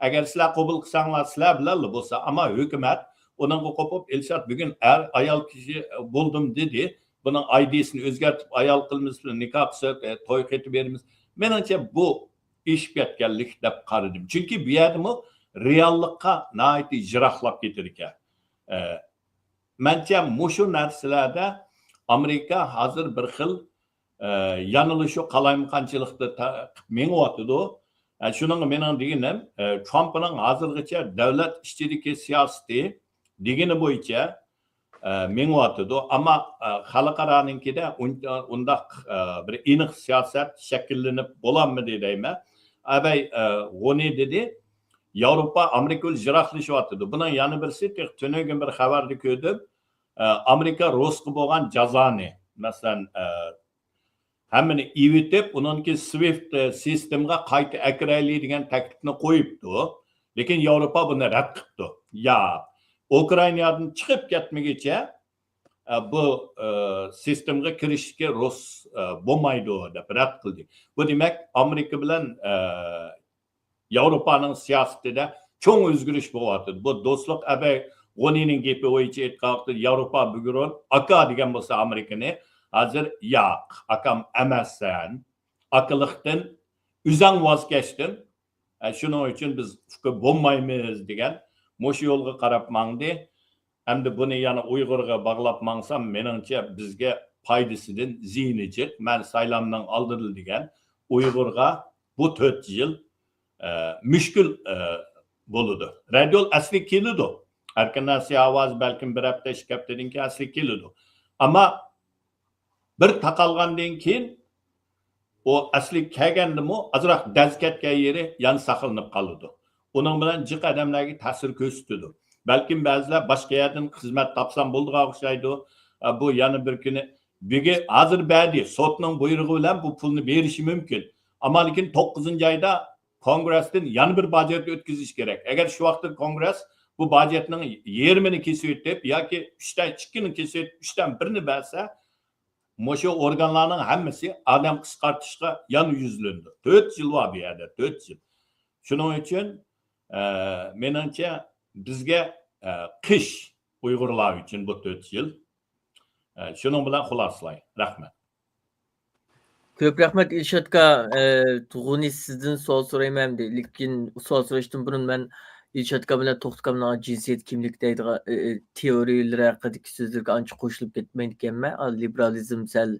agar sizlar qabul qilsanglar sizlar bilan bo'lsa, ammo hukumat uningga qo'pib, Elshad bugun ayol kishi bo'ldim dedi, buning ID'sini o'zgartib ayol qilamiz, nikoh qilib, to'y qilib beramiz. Menimcha bu ish ketganlik deb qaradim. Chunki bu yerda reallikqa nihoyat jiroqlab ketar ekan. Menimcha mushu narsalarda Amerika hozir bir xil yanilishi qalaymiqanchilikda mengyotidi. Shuning mening deganim, Trumpning hozirgacha davlat ichidagi siyosati degani bo'yicha mengyotidi, ammo xalqaroninkida undaq bir aniq siyosat shakllanib bo'lanmidi deyman. Abay G'oni dedi, Yevropa Amerika jiroqlashyapti. Buning yana birisi tunogin bir xabarda ko'rdim. Amerika Rossiyaga bo'lgan jazoni masalan hammani evitib, uningki Swift sistemga qayta akraylaydigan taklifni qo'yibdi. Lekin Yevropa buni rad qilibdi. Ya, Ukrainadan chiqib ketmaguncha bu sistemga kirishga Rus bo'lmaydi deb rad qildi. Bu demak Amerika bilan Yevropaning siyosatida cho'ng o'zgarish bo'lyapti. Bu do'stlik abay G'onining gapi bo'yicha aytganda Yevropa bugun aka degan bo'lsa Amerikani hozir yo'q, akam emassan, akıllıqdan uzang voz kechdin. Shuning uchun biz bo'lmaymiz degan mo'shu yo'lga qarab mangdi. Hamda buni yana Uyg'urga bog'lab mangsam, meningcha bizga foydasidan ziyni chiq. Men saylamdan oldirilgan Uyg'urga bu 4 yil müşkül bo'ldi. Radio asli keldi. Erkenasi ovoz balkim bir hafta 2 haftadan keyin asli keldi. Ammo bir taqalgandan keyin o asli kelgandimi, azroq daz ketgan yeri yana saqlanib qoldi. Uning bilan jiq odamlarga ta'sir ko'rsatdi. Balkim ba'zilar boshqa yerdan xizmat topsam bo'ldiga o'xshaydi. Bu yana bir kuni bigi hozir badi sotning buyrug'i bilan bu pulni berishi mumkin. Ammo lekin 9-oyda Kongressdan yana bir budjet o'tkazish kerak. Agar shu vaqtda Kongress bu budjetning yarmini kesib deb yoki 3dan 2ni kesib 3dan 1ni bersa, Moşu organlarının hammasi adam qisqartishga yan yüzlündü. 4 yıl var bu yerda, 4 yıl. Şunun için menimcha bizga qish Uyg'urlar uchun bu 4 yıl. Şunun bilan xulosalay. Rahmat. Ko'p rahmat Ilshodga. Tug'uni sizdan savol so'rayman de, lekin savol so'rashdan burun men Ilshodga bilan to'xtamdan jinsiyat kimlik deydigan teoriyalar haqidagi so'zlarga ancha qo'shilib ketmaydi ekanman. Liberalizm sal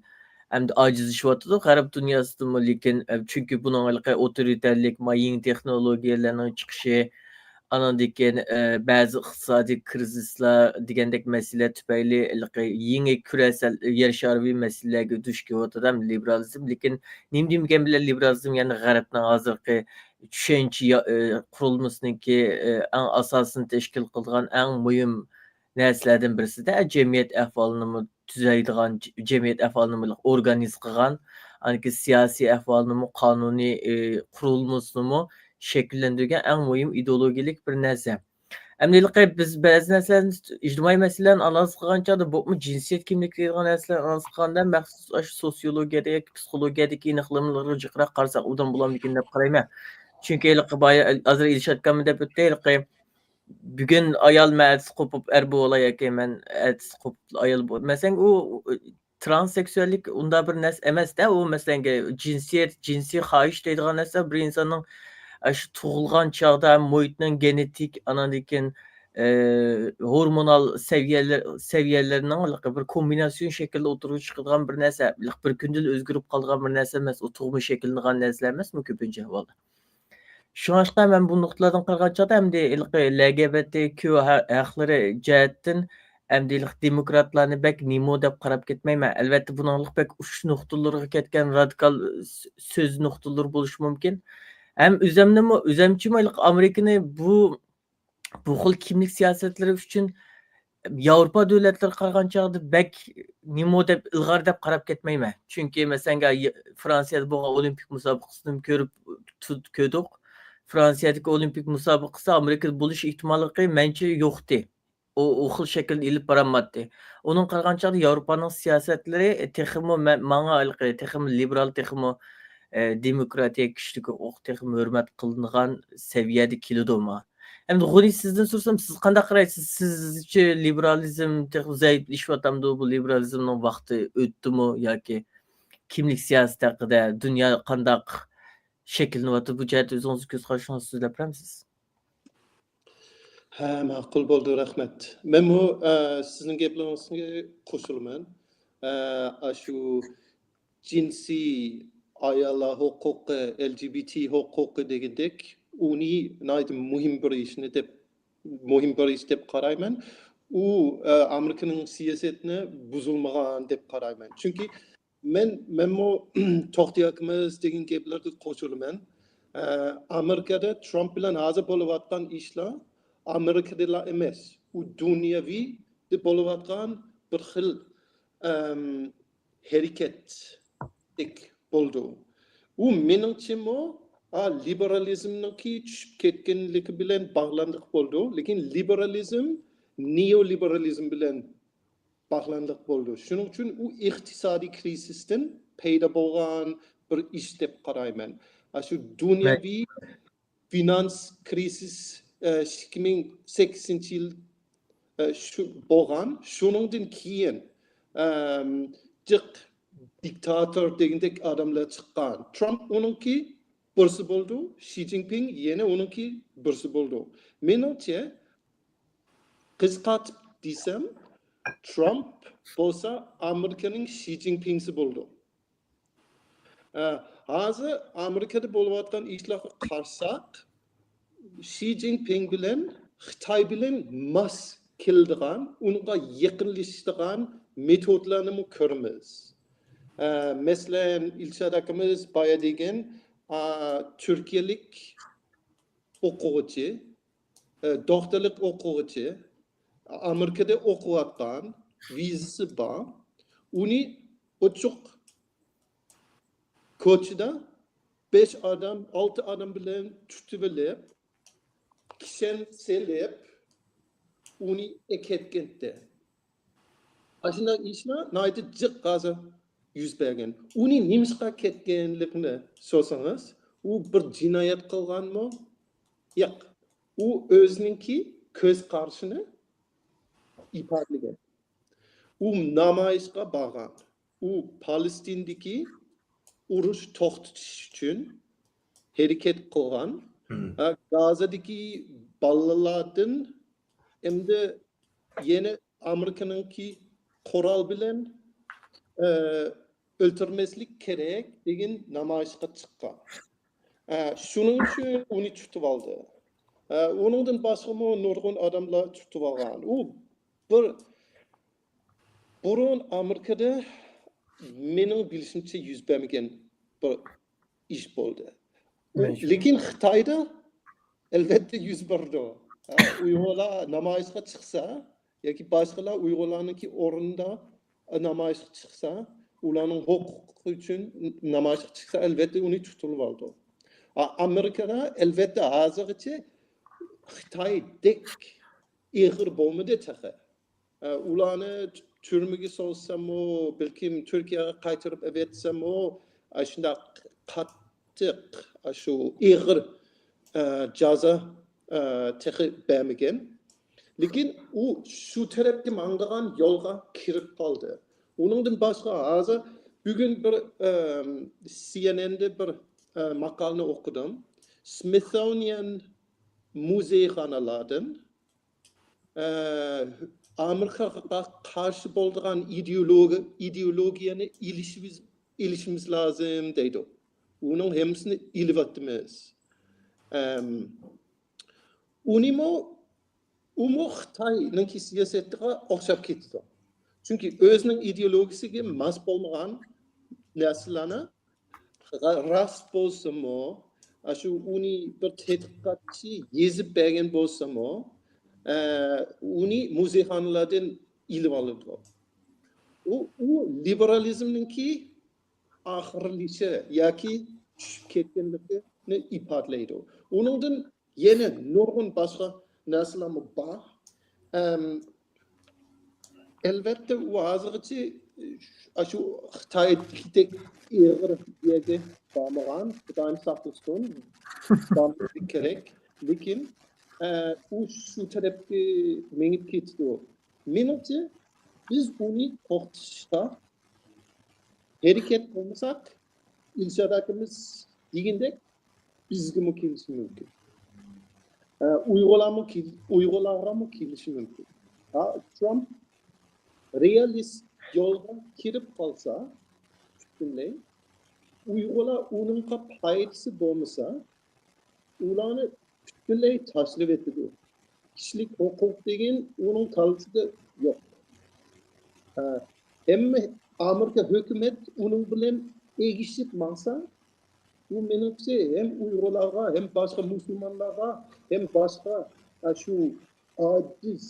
hamda ojizlashyapti g'arb dunyosida, lekin chunki buning otoriterlik, mayin texnologiyalarning chiqishi, andan keyin ba'zi iqtisodiy krizislar degandek masalalar tufayli yangi kurasal yer shariy masalalarga duch kelyapti liberalizm. Lekin nima degan bilan liberalizm yana g'arbning hozirgi tushuncha qurilmasiniki eng asosini tashkil qilgan eng muhim narsalardan birisida jamiyat ahvolini tuzaydigan, jamiyat ahvolini organiz qilgan, anki siyosiy ahvolni, qonuniy qurilmasini shakllantirgan eng muhim ideologiyalik bir narsa. Ammo biz ba'zi narsalarni ijtimoiy masalalarni analiz qilgan chog'da bu jinsiyat kimlik degan narsalarni analiz qilganda maxsus sotsiologiyada yoki psixologiyadagi aniqlamalarga jiqroq qarasak udan bo'larmikin deb qarayman. Chunki hozir Ilshodga deb o'tdi, bugun ayol ma'z qo'pib er bo'la yoki men ertasi qo'pib ayol bo'l. Masalan, u transseksuallik unda bir narsa emas-da, u masalan jinsiyat, jinsiy xohish deydigan narsa bir insonning shu tug'ilgan chog'da muhitning genetik, anadikin hormonal seviyelarining bir kombinasyon shaklida o'tirib chiqadigan bir narsa, bir kundil o'zgarib qolgan bir narsa emas, u tug'ma shakllangan narsalar emasmi ko'pincha ahvolda. Şuňaşda men bu noktalardan qaragan chog'da hamda LGBTQ haqlari jihatdan hamda demokratlarni bek nimo deb qarab ketmayman. Albatta buning bek uch nuqtalarga ketgan radikal so'z nuqtalari bo'lishi mumkin. Hem özemçimi Amerika'nı bu xil kimlik siyasetleri için Avrupa devletleri qaragan chog'da bek nimo deb ilg'or deb qarab ketmayman. Chunki masalan Fransiyada bo'lgan olimpik musobaqasini ko'rib ko'rdik. Fransiyadagi olimpik musobaqasi Amerikada bo'lish ehtimolliqi mencha yo'qdi. O xil shaklda ilib boramadi. Onun qaragan chog'da Yevropaning siyosatlari texmo menga texmo liberal texmo demokratiya kişilik texmo hurmat qilingan seviyada keladi. Endi G'uni sizdan so'rasam, siz qanday qaraysiz? Sizcha liberalizm zaiflashyaptimi? Bu liberalizmning vaqti o'tdimi yoki kimlik siyosati haqida dunyo qanday shakllanyapti? Bu jihatda o'zingiz ko'z qarashingizni so'zlab berasiz? Ha, ma'qul bo'ldi, rahmat. Men bu sizning gaplaringizga qo'shilaman. Shu jinsiy ayollar huquqi, LGBT huquqi degandek uni muhim bir ish deb qarayman. U Amerikaning siyosatini buzilmagan deb qarayman. Chunki men bu to'xtayapmiz degan gaplarga qo'shilaman. Amerikada Trump bilan hozir bo'layotgan ishlar Amerikadalar emas. U dunyoviy deb bo'layotgan bir xil hareketlik bo'ldi. U meningcha liberalizmniki tushib ketganligi bilan bog'landiq bo'ldi, lekin liberalizm neoliberalizm bilan bog'landiq bo'ldi. Shuning uchun u iqtisodiy krizisdan paydo bo'lgan bir ish deb qarayman. Shu dunyoviy finans krizis 2008-yil shu bo'lgan, shuningdan keyin jiq diktator degandek odamlar chiqqan. Trump uningki birsi bo'ldi, Xi Jinping yana uningki birsi bo'ldi. Menimcha qisqartib desam, Trump bo'lsa Amerikaning Xi Jinpingsi bo'ldi. Hozir Amerikada bo'layotgan ishlarga qarasak, Xi Jinping bilan Xitoy bilan mos keladigan, unga yaqinlashadigan metodlarni ko'ramiz. Masalan, Ilshad akamiz boya degan Turkiyalik o'quvchi, doktorlik o'quvchi Amerikada o'qiyotgan, vizasi bor, uni ochiq ko'chada 5 odam, 6 odam bilan tutib olib, kishan selib, uni ketganda. Ashunday ishlar nayda jiq hozir yuz bergan. Uni nimishqa ketganligini so'rasangiz, u bir jinoyat qilganmi? Yo'q. U o'zininki ko'z qarashini ifodalagan. U namoyishga borgan. U Palestindagi urush to'xtatish uchun harakat qilgan. Gazadagi bolalardan endi yana Amerikaningki qurol bilan o'ltirmaslik kerak degan namoyishga chiqqan. Shuning uchun uni tutib oldi. Uningdan boshqa nurg'un odamlar tutib olgan. U bir burun Amerikada mening bilishimcha yuz bermagan bir ish bo'ldi. Lekin Xitoyda albatta yuz berdi. Uyg'urlar namoyishga chiqsa yoki boshqalar Uyg'urlarningki o'rinda namoyishga chiqsa, ularning huquqi uchun namoyishga chiqsa, albatta uni tutib oldi. Amerikada albatta hozirgacha Xitoydek ig'ir bo'lmadi taqa. Ularni turmaga solsam-u, balkim Turkiyaga qaytarib avetsam-u, shunday qattiq shu ig'ir jazo taqa bermagan. Lekin u shu tarafga mang'an yo'lga kirib qoldi. Uningdan boshqa hozir bugun bir CNN'da bir maqolani o'qidim. Smithsonian muzeyxonalardan Amerikaga qarshi bo'lgan ideologiyani ilishimiz lozim deydi. Uning hammasini ilyapmiz. Umu Xitoyning siyosatiga o'xshab ketdi. Chunki o'zining ideologiyasiga mos bo'lmagan narsalarni rost bo'lsa-mu, shu uni bir tadqiqotchi yezib bergan bo'lsa-mu, uni muzeyxonalardan ilib oladi. U liberalizmningki oxirlishi yoki tushib ketganligini ifodalaydi. Uningdan yana nurg'un boshqa narsalar bor. Albatta u hozirgacha shu Xitoydek ig'ir yerga bormagan, Xudoyim saqlasin, bormaslik kerak. Lekin u shu tarafga mengib ketdi. Menimcha biz uni to'xtatishga harakat qilmasak, Ilshad akamiz degandek bizga kelishi mumkin. Uyg'urlarga kelishi mumkin. Trump realist yo'lga kirib qolsa, butunlay Uyg'urlar uningga foydasi bo'lmasa, ularni butunlay tashlab etadi. Kishilik huquq degan uning qalbida yo'q. Hamma Amerika hukumat uning bilan egishib maqsa, bu menimcha hem Uyg'urlarga, hem boshqa musulmonlarga, hem boshqa shu ojiz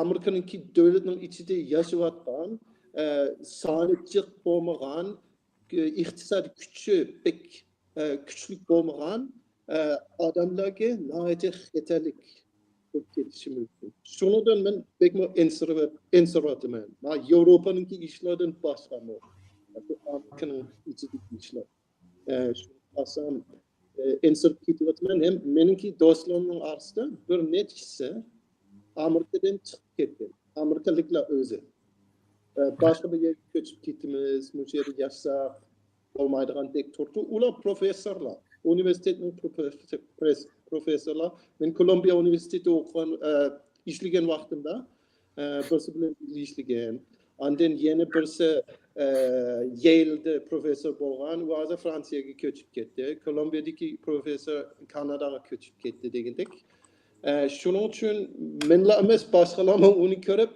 Amerikaningki davlatning ichida yashayotgan sani jiq bo'lmagan, iqtisodiy kuchi pek kuchli bo'lmagan odamlarga nihoyatda xatarlik bo'lib ketishi mumkin. Shundan men bekmo ensiraman. Ma Yevropaningki ishlardan boshqami. Amerikaning ichidagi ishlar. Shuni qasam ensirib ketyapman. Hem meningki do'stlarimning orasida bir nechisi Amerikadan chiqib ketgan. Amerikaliklar o'zi. Başqa bir yerga ko'chib ketimiz, o'sha yerda yashab olmaydigandek turdi. Ular professorlar, universitetning professorlar. Men Kolumbiya universitetida o'qigan, ishlagan vaqtimda birisi bilan ishlagan. Ondan yana birisi Yale'da professor bo'lgan, u hozir Fransiyaga ko'chib ketdi. Kolumbiyadagi professor Kanadaga ko'chib ketdi degandek. Shuning uchun menlar emas, boshqalar uni ko'rib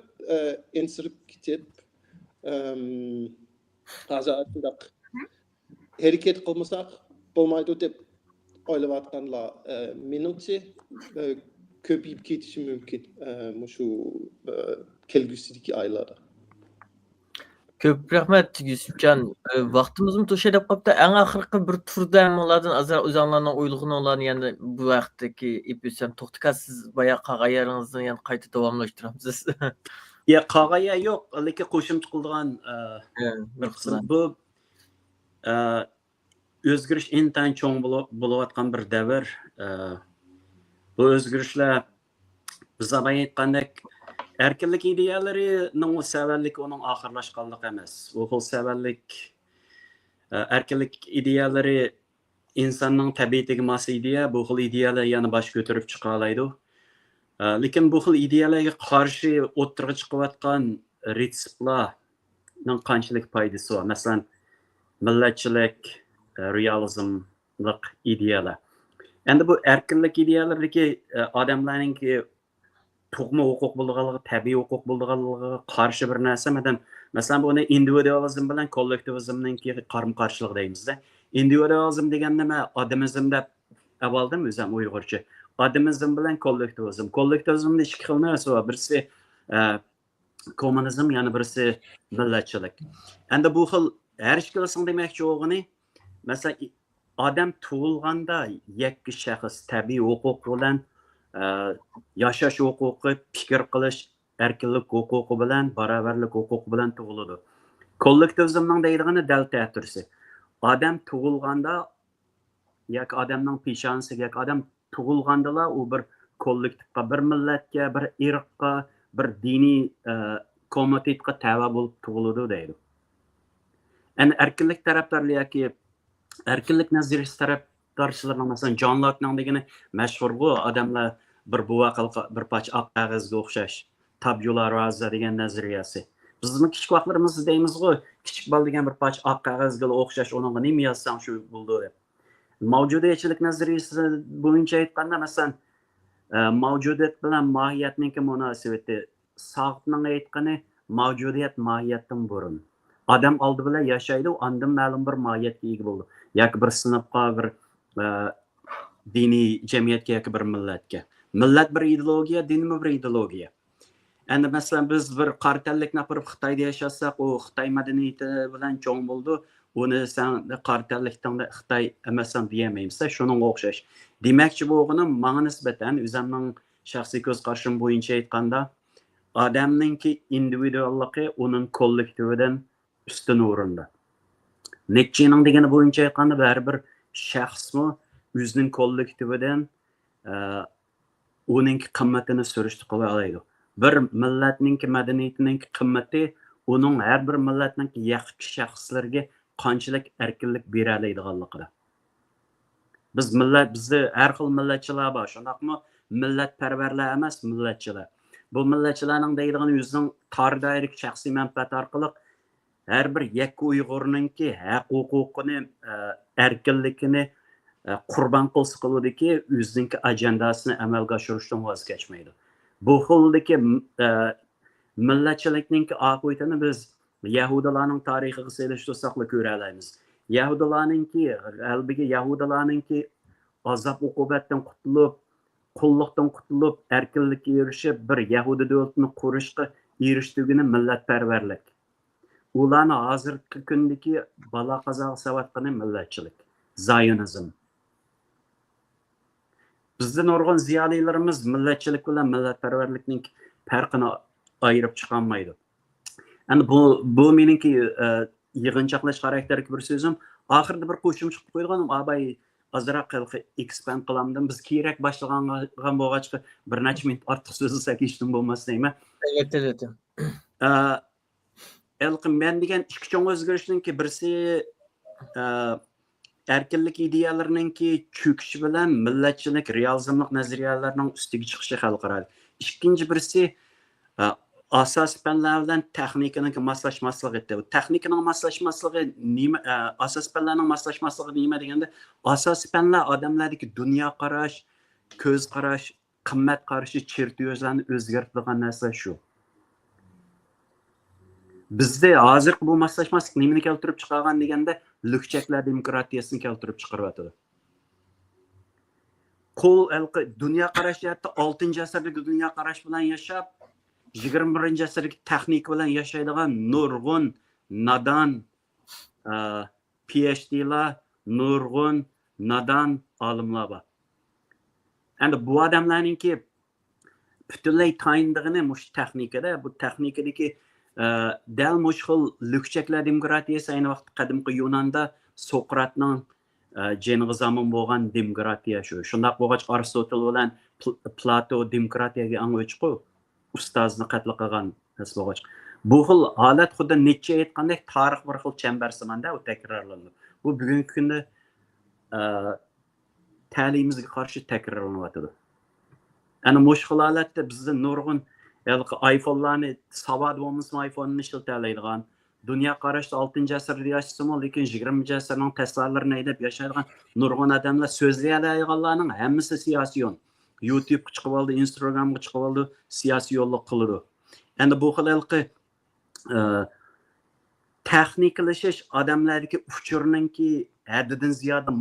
ensirib ketib hozir shundoq harakat qilmasak bo'lmaydi deb o'ylayotganlar meningcha ko'payib ketishi mumkin shu kelgusidagi oylarda. Ko'p rahmat Yusufjon. Vaqtimizni to'shab qolibdi. Eng oxirgi bir turda ulardan azar o'zinglarning o'ylig'inglarni yana bu vaqtdagi episod to'xtakasiz boya qolgan yeringizni yana qayta davomlashtiramiz. Ya qog'aya yo'q, lekin qo'shimcha qiladigan bir qism bu o'zgarish intan cho'ng bo'layotgan bir davr. Bu o'zgarishlar biz aytgandek erkinlik ideyalarining savallik uning oxirlashganligi emas. Bu xil savallik erkinlik ideyalari insonning tabiatiga mos ideya, bu xil ideyalar yana bosh ko'tarib chiqa oladi. Lekin bu xil ideyalarga qarshi o'tirg'i chiqayotgan retseptlarning qanchalik foydasi bor? Masalan, millatchilik, realizmlik ideyalar. Endi bu erkinlik ideyalaridagi odamlarningki tug'ma huquq bo'lganligi, tabiiy huquq bo'lganligiga qarshi bir narsa. Masalan, buni individualizm bilan kollektivizmningki qarama-qarshilik deymiz-da. Individualizm degan nima? Odamizm deb avvaldan o'zim Uyg'urcha. Odamizm bilan kollektivizm. Kollektivizmda ikki xil narsa bor. Birisi kommunizm, yana birisi millatchilik. Endi bu xil har ikkalasini demoqchi bo'lgani, masalan, odam tug'ilganda yakka shaxs tabiiy huquq bilan yashash huquqi, fikr qilish erkinlik huquqi bilan, barobarlik huquqi bilan tug'iladi. Kollektivizmning deydigani dal ta'tirsi. Odam tug'ilganda yoki odamning peshonasiga yoki odam tug'ilgandalar u bir kollektivga, bir millatga, bir irqqa, bir diniy komitetga tava bo'lib tug'iladi deydi. Endi erkinlik tarafdorlari yoki erkinlik nazariyasi tarafdorchilarning masalan John Locke'ning degani mashhur bu odamlar bir bir parcha oq qog'ozga o'xshash tabula rasa degan nazariyasi. Bizning kichik vaqtlarimizda deymiz-ku, kichik bola degan bir parcha oq qog'ozga o'xshash, uningga nima yozsam shu bo'ldi deb. Mavjudiyatchilik nazariyasi bo'yicha aytganda masalan mavjudiyat bilan mohiyatning munosabati, Sartrening aytgani mavjudiyat mohiyatdan burun. Odam oldi bilan yashaydi, ondan ma'lum bir mohiyatga ega bo'ldi. Yoki bir sinfga, bir diniy jamiyatga yoki bir millatga. Millat bir ideologiya, din bir ideologiya. Endi masalan biz bir qartallikni qilib Xitoyda yashasak, u Xitoy madaniyati bilan cho'ng bo'ldi. Uni sen qartallikdan Xitoy emassan deyamaymiz. Shuning o'xshash. Demakchi bo'lganim menga nisbatan o'zimning shaxsiy ko'z qarashim bo'yicha aytganda, odamningki individualligi uning kollektividan ustun o'rinda. Nietzschening degani bo'yicha aytganda baribir shaxsmi o'zining kollektividan uning qimmatini surishti qila oladi. Bir millatning madaniyatining qimmati uning har bir millatning yaxshi shaxslarga qanchalik erkinlik bera oladiganligida. Bizda har xil millatchilar bor. Shundaqmi millatparvarlar emas, millatchilar. Bu millatchilarning deydigani o'zining tor doiralik shaxsiy manfaati orqali har bir yakka Uyg'urningki haq huquqini, erkinligini qurbon qilsa qiladiki, o'zining ajandasini amalga oshirishdan voz kechmaydi. Bu xildagi millatchilikning oqibatini biz Yahudilarning tarixiga selishtirsak ko'ra olamiz. Yahudilarningki azob uqubatdan qutulib, qulluqdan qutulib, erkinlikka erishib bir Yahudi davlatini qurishga erishdigini millatparvarlik. ularni hozirgi kundagi balo qazoga savatqani millatchilik, zionizm. Bizda nurg'un ziyolilarimiz millatchilik bilan millatparvarlikning farqini ayirib chiqolmaydi. Endi bu meningki yig'inchoqlash xarakterli bir so'zim. Oxirida bir qo'shim chiqib qo'yganim, abay azroq expand qilamdim. Biz kerak boshlagan bo'lg'achqa bir necha minut ortiq so'zlasak hech nima bo'lmas deyman. Evet. Men degan ikki cho'ng o'zgarishninki birisi erkinlik ideyalarininki cho'kishi bilan millatchilik realizmlik nazariyalarining ustiga chiqishi xalqaro. Ikkinchi birisi asos fanlar bilan texnikaning moslashmasligi edi. Texnikaning moslashmasligi nima, asos fanlarning moslashmasligi nima deganda, asos fanlar odamlardagi dunyo qarash, ko'z qarash, qimmat qarashi, chertiyozlarni o'zgartirgan narsa shu. Bizda hozir bu moslashmaslik nimani keltirib chiqargan deganda, lukchaklar demokratiyasini keltirib chiqaryapti. Dunyo qarashi hatto 6-asrdagi dunyo qarash bilan yashab, 21-asrdagi texnika bilan yashaydigan nurg'un nadon PhD'lar, nurg'un nadon olimlar bor. Endi bu odamlarningki butunlay tayindig'ini mush texnikada, bu texnikadagi dal mushkil lukchaklar demokratiyasi ayni vaqt qadimgi Yunonda Sokratning jeniga zamon bo'lgan demokratiya shu. Shundaq bo'lgach Aristotel bilan Plato demokratiyaga ang'ochqu ustozni qatl qilgan bo'lgach. Bu xil holat xuddi Nietzsche aytgandek tarix bir xil chambarsimanda u takrorlanadi. Bu bugungi kunda ta'limimizga qarshi takrorlanyapti. Ana mushkil holatda bizda nurg'un iPhone'larni savad bo'lmasmi iPhone'ni ishlatalaydigan, dunyo qarashda 6-asrda yashasimi, lekin 20-asrning taslarini aydab yashaydigan nurg'un odamlar so'zlayolganlarning hammasi siyosiyon. YouTube'ga chiqib oldi, Instagram'ga chiqib oldi, siyosiy yo'lliq qiladi. Endi bu xilqi texnikalashish odamlardagi uchurningki haddidan ziyoda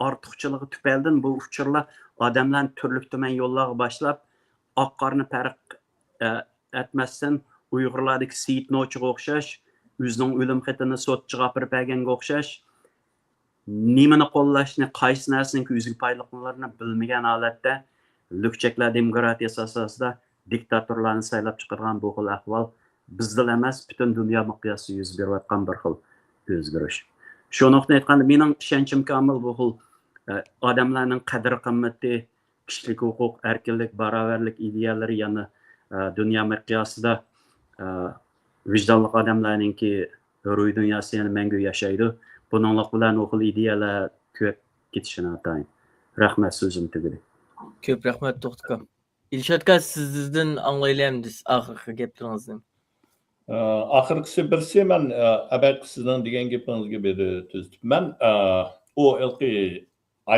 ortiqchiligi tufaylidan bu uchurlar odamlarni turli tuman yo'llarga boshlab oqqorni farq etmezsen Uyg'urlardagi Seyit Nochiga o'xshash, o'zining o'lim xatini sotchiga olib berganga o'xshash, nimani qo'llashni, qaysi narsaning o'ziga foydaliqlarini bilmagan holatda lukchaklar demokratiyasi asosida diktatorlarni saylab chiqargan bu xil ahvol bizda emas, butun dunyo miqyosida yuz berayotgan bir xil o'zgarish. Shu nuqtada aytganda mening ishonchim komil bu xil odamlarning qadr-qimmati, kishilik huquq, erkinlik, barobarlik ideyalari yana dunyo miqyosida vijdonli odamlarningki ruh dunyosi yana mangu yashaydi. Buninglik bilan u xil ideyalar ko'p ketishini atayin. Rahmat, so'zim tugadi. Ko'p rahmat To'xtaka. İlşadka sizden anglaylamdiz oxirgi gaplaringizni. Oxirgisi birisi men abat sizdan degan gapingizga beri tuzibman. O ilqi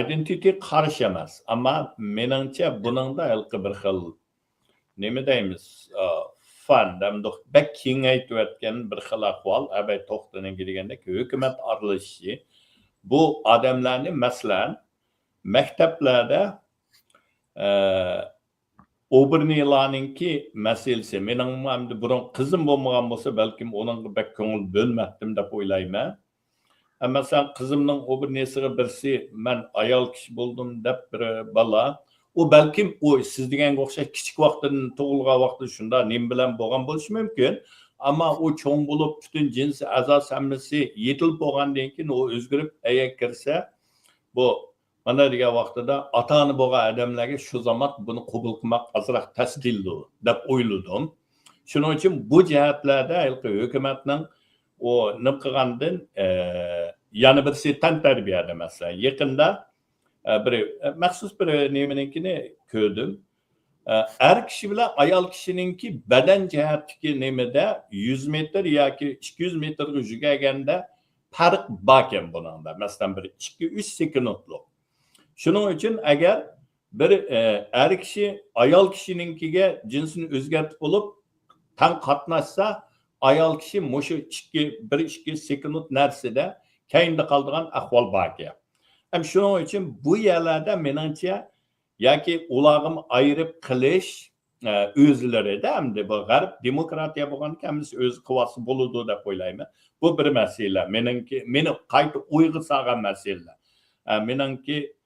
identity qarshi emas, ammo meningcha buningda ilqi bir xil nima deymiz, fan damdoq bek kengaytayotgan bir xil ahvol abay to'xtaning degandek hukumat aralashishi bu odamlarni masalan maktablarda Obernilaninki meselesi. Mening hamda burun qizim bo'lmagan bo'lsa, balkim onunga bek ko'ngil bölmetdim deb o'ylayman. Amma sen qizimning Obernesiga birsi men ayol kishi bo'ldim deb bir bala, o balkim o siz deganga o'xshash kichik vaqtdan tug'ilgan vaqtda shunda nim bilan bo'lgan bo'lishi mumkin. Ammo o cho'ng bo'lib butun jins a'zo sammasi yetilib bo'lgandan keyin o o'zgarib aya kirsa, bu mana degan vaqtida ota-ona bo'lgan odamlarga shu zamon buni qabul qilmoq azroq tasdildi deb o'yladim. Shuning uchun bu jihatlarda hukumatning o nima qilgandan yana birisi tan tarbiyada masalan yaqinda bir maxsus bir nimaninkini ko'rdim. Er kishi bilan ayol kishininki badan jihatdagi nimada 100 metr yoki 200 metrga yugurganda farq bor ekan buningda. Masalan bir 2-3 sekundlik. Shuning uchun agar bir er kishi ayol kishininkiga jinsini o'zgartib olib tan qatnashsa, ayol kishi mushu 1-2 sekund narsada keyinda qoldigan ahvol bor ekan. Ham shuning uchun bu yerlarda meningcha yoki ularni ayirib qilish özleri de hem de bu garip demokratiya bo'lgan kendisi öz kıvası buludu deb o'ylayman. Bu bir mesele. Meni qayta o'yga solgan mesele. Meningki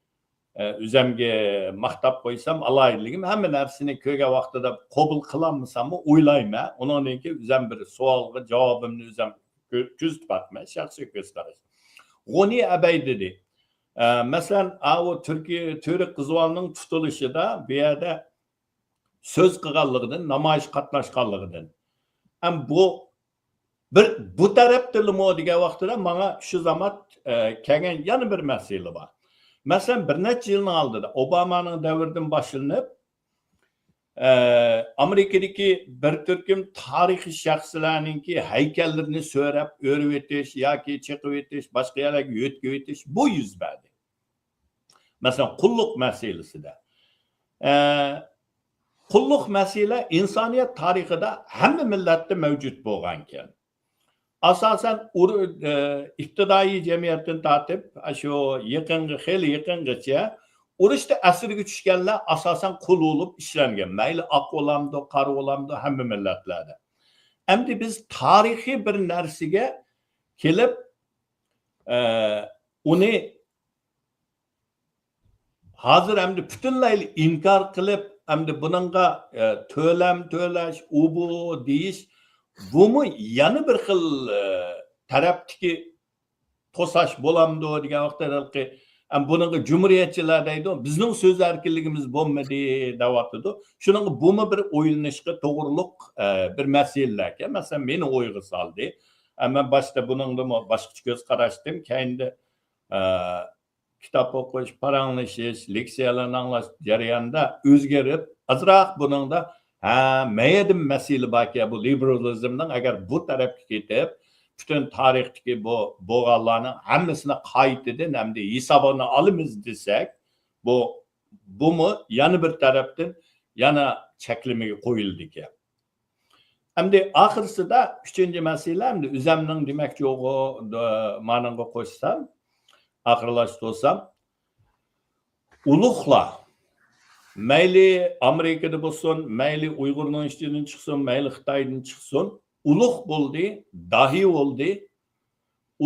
o'zimga maqtab qo'ysam alayligim hamma narsani ko'rgan vaqtida qabul qilolmasam o'ylayman. Undan keyin o'zim bir savolga javobimni o'zim ko'z tutmayman, shaxsiy ko'z qarash. G'oni Abay dedi. Masalan, o Türkiye Türk qizg'onning tutilishida bu yerda söz qilganligidan, namoyish qatnashganligidan. Ham bu tarafdilmi degan vaqtida menga shu zaman kelgan yana bir masala bor. Masalan, bir necha yilning oldida Obamaning davridan boshlanib Amerikadagi bir turkum tarixiy shaxslarningki haykallarini so'rab, o'rib o'tish yoki chiqib o'tish, boshqa yerlarga yo'tkib o'tish bu yuz berdi. Masalan, qulluq masalasida. Qulluq masala insoniyat tarixida hamma millatda mavjud bo'lgan ekan. Asosan ibtidoiy jamiyatdan tortib, shu xeyli yaqingacha urushda asirga tushganlar asosan qul bo'lib ishlangan. Mayli oq bo'lamdi, qora bo'lamdi, hamma millatlarda. Endi biz tarixiy bir narsaga kelib uni hozir endi butunlay inkor qilib, endi buningga to'lam to'lash, bu deyish, bumi yana bir xil tarafdagi to'sash bo'lamdi degan vaqtda buningga jumhuriyatchilar deydi, bizning so'z erkinligimiz bo'lmadi deyapti. Shuning bumi bir o'ylanishga to'g'riliq bir masalalar. Masalan, meni o'yga soldi. Men boshda buningda boshqacha ko'z qarashdim. Keyinda kitob o'qish, paranglashish, leksiyalarni anglash jarayonida o'zgarib, azroq buningda maydim masala borki, bu liberalizmning agar bu tarafga ketib, bütün tarixdagi bu bo'lganlarning hammasini qaytadan hamda hisobini olamiz desak, bumi yana bir tarafdan yana cheklamaga qo'yildi ekan. Hamda oxirsida 3-chi masala hamda o'zimning demakchi ma'noga qo'shsam, oxirlashtirsam, ulug'lar mayli Amerikada bo'lsin, mayli Uyg'urning ishchidan chiqsin, mayli Xitoydan chiqsin, ulug' bo'ldi, dahi bo'ldi.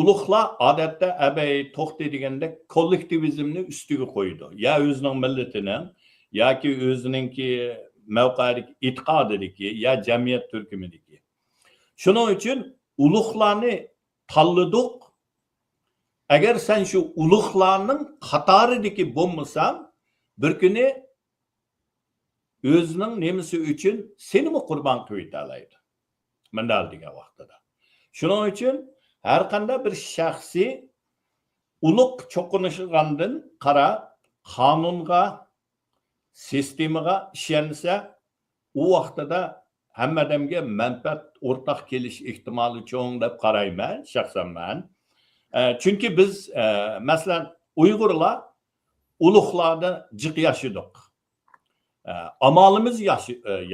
Ulug'lar odatda abay to'xta deganda kollektivizmni ustiga qo'ydi. Ya o'zining millatining yoki o'ziningki mavqeidagi e'tiqodidagi ya jamiyat turkumidagi. Shuning uchun ulug'larni tanladik. Agar sen shu ulug'larning qatoridagi bo'lmasang, bir kuni o'zining nemisi uchun seni qurbon qilib o'tadi. Mandal degan vaqtida. Shuning uchun har qanday bir shaxsiy ulug' cho'qinishigandan qara qonunga, sistemaga ishonsa, u vaqtida hamma odamga manfaat o'rtaq kelish ehtimoli cho'ng deb qarayman, shaxsan men. Chunki biz masalan Uyg'urlar ulug'larda jiq yashadik. Amalimiz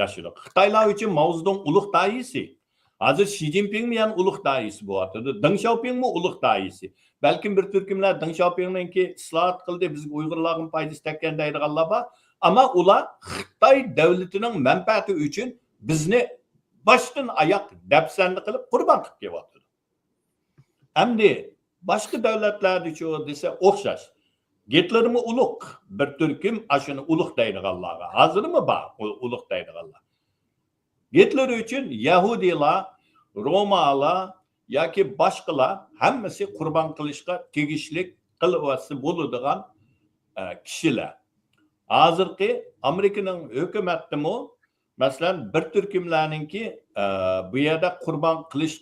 yaşadık. Xitaylar için Mao Zedong ulug' daisi. Hozir Xi Jinping bilan ulug' daisi bo'lyapti. Deng Xiaoping mi ulug' daisi. Balkim bir turkumlar Deng Xiaopingninki islohot qildi, bizga Uyg'urlarning foydasi tekkan deydiganlar bor. Ammo ular Xitoy davlatining manfaati uchun bizni boshdan oyoq dafsanda qilib qurbon qilib kelyapti. Endi boshqa davlatlarda-chi desa o'xshash. Hitlermi ulug' bir turkum ashuni ulug' deydiganlarga. Hozirmi bor ulug' deydiganlar. Hitler uchun Yahudilar, Romalar yoki boshqalar hammasi qurbon qilishga tegishli qilvasi bo'ladigan kishilar. Hozirgi Amerikaning hukumatimi masalan bir turkumlarningki bu yerda qurbon qilish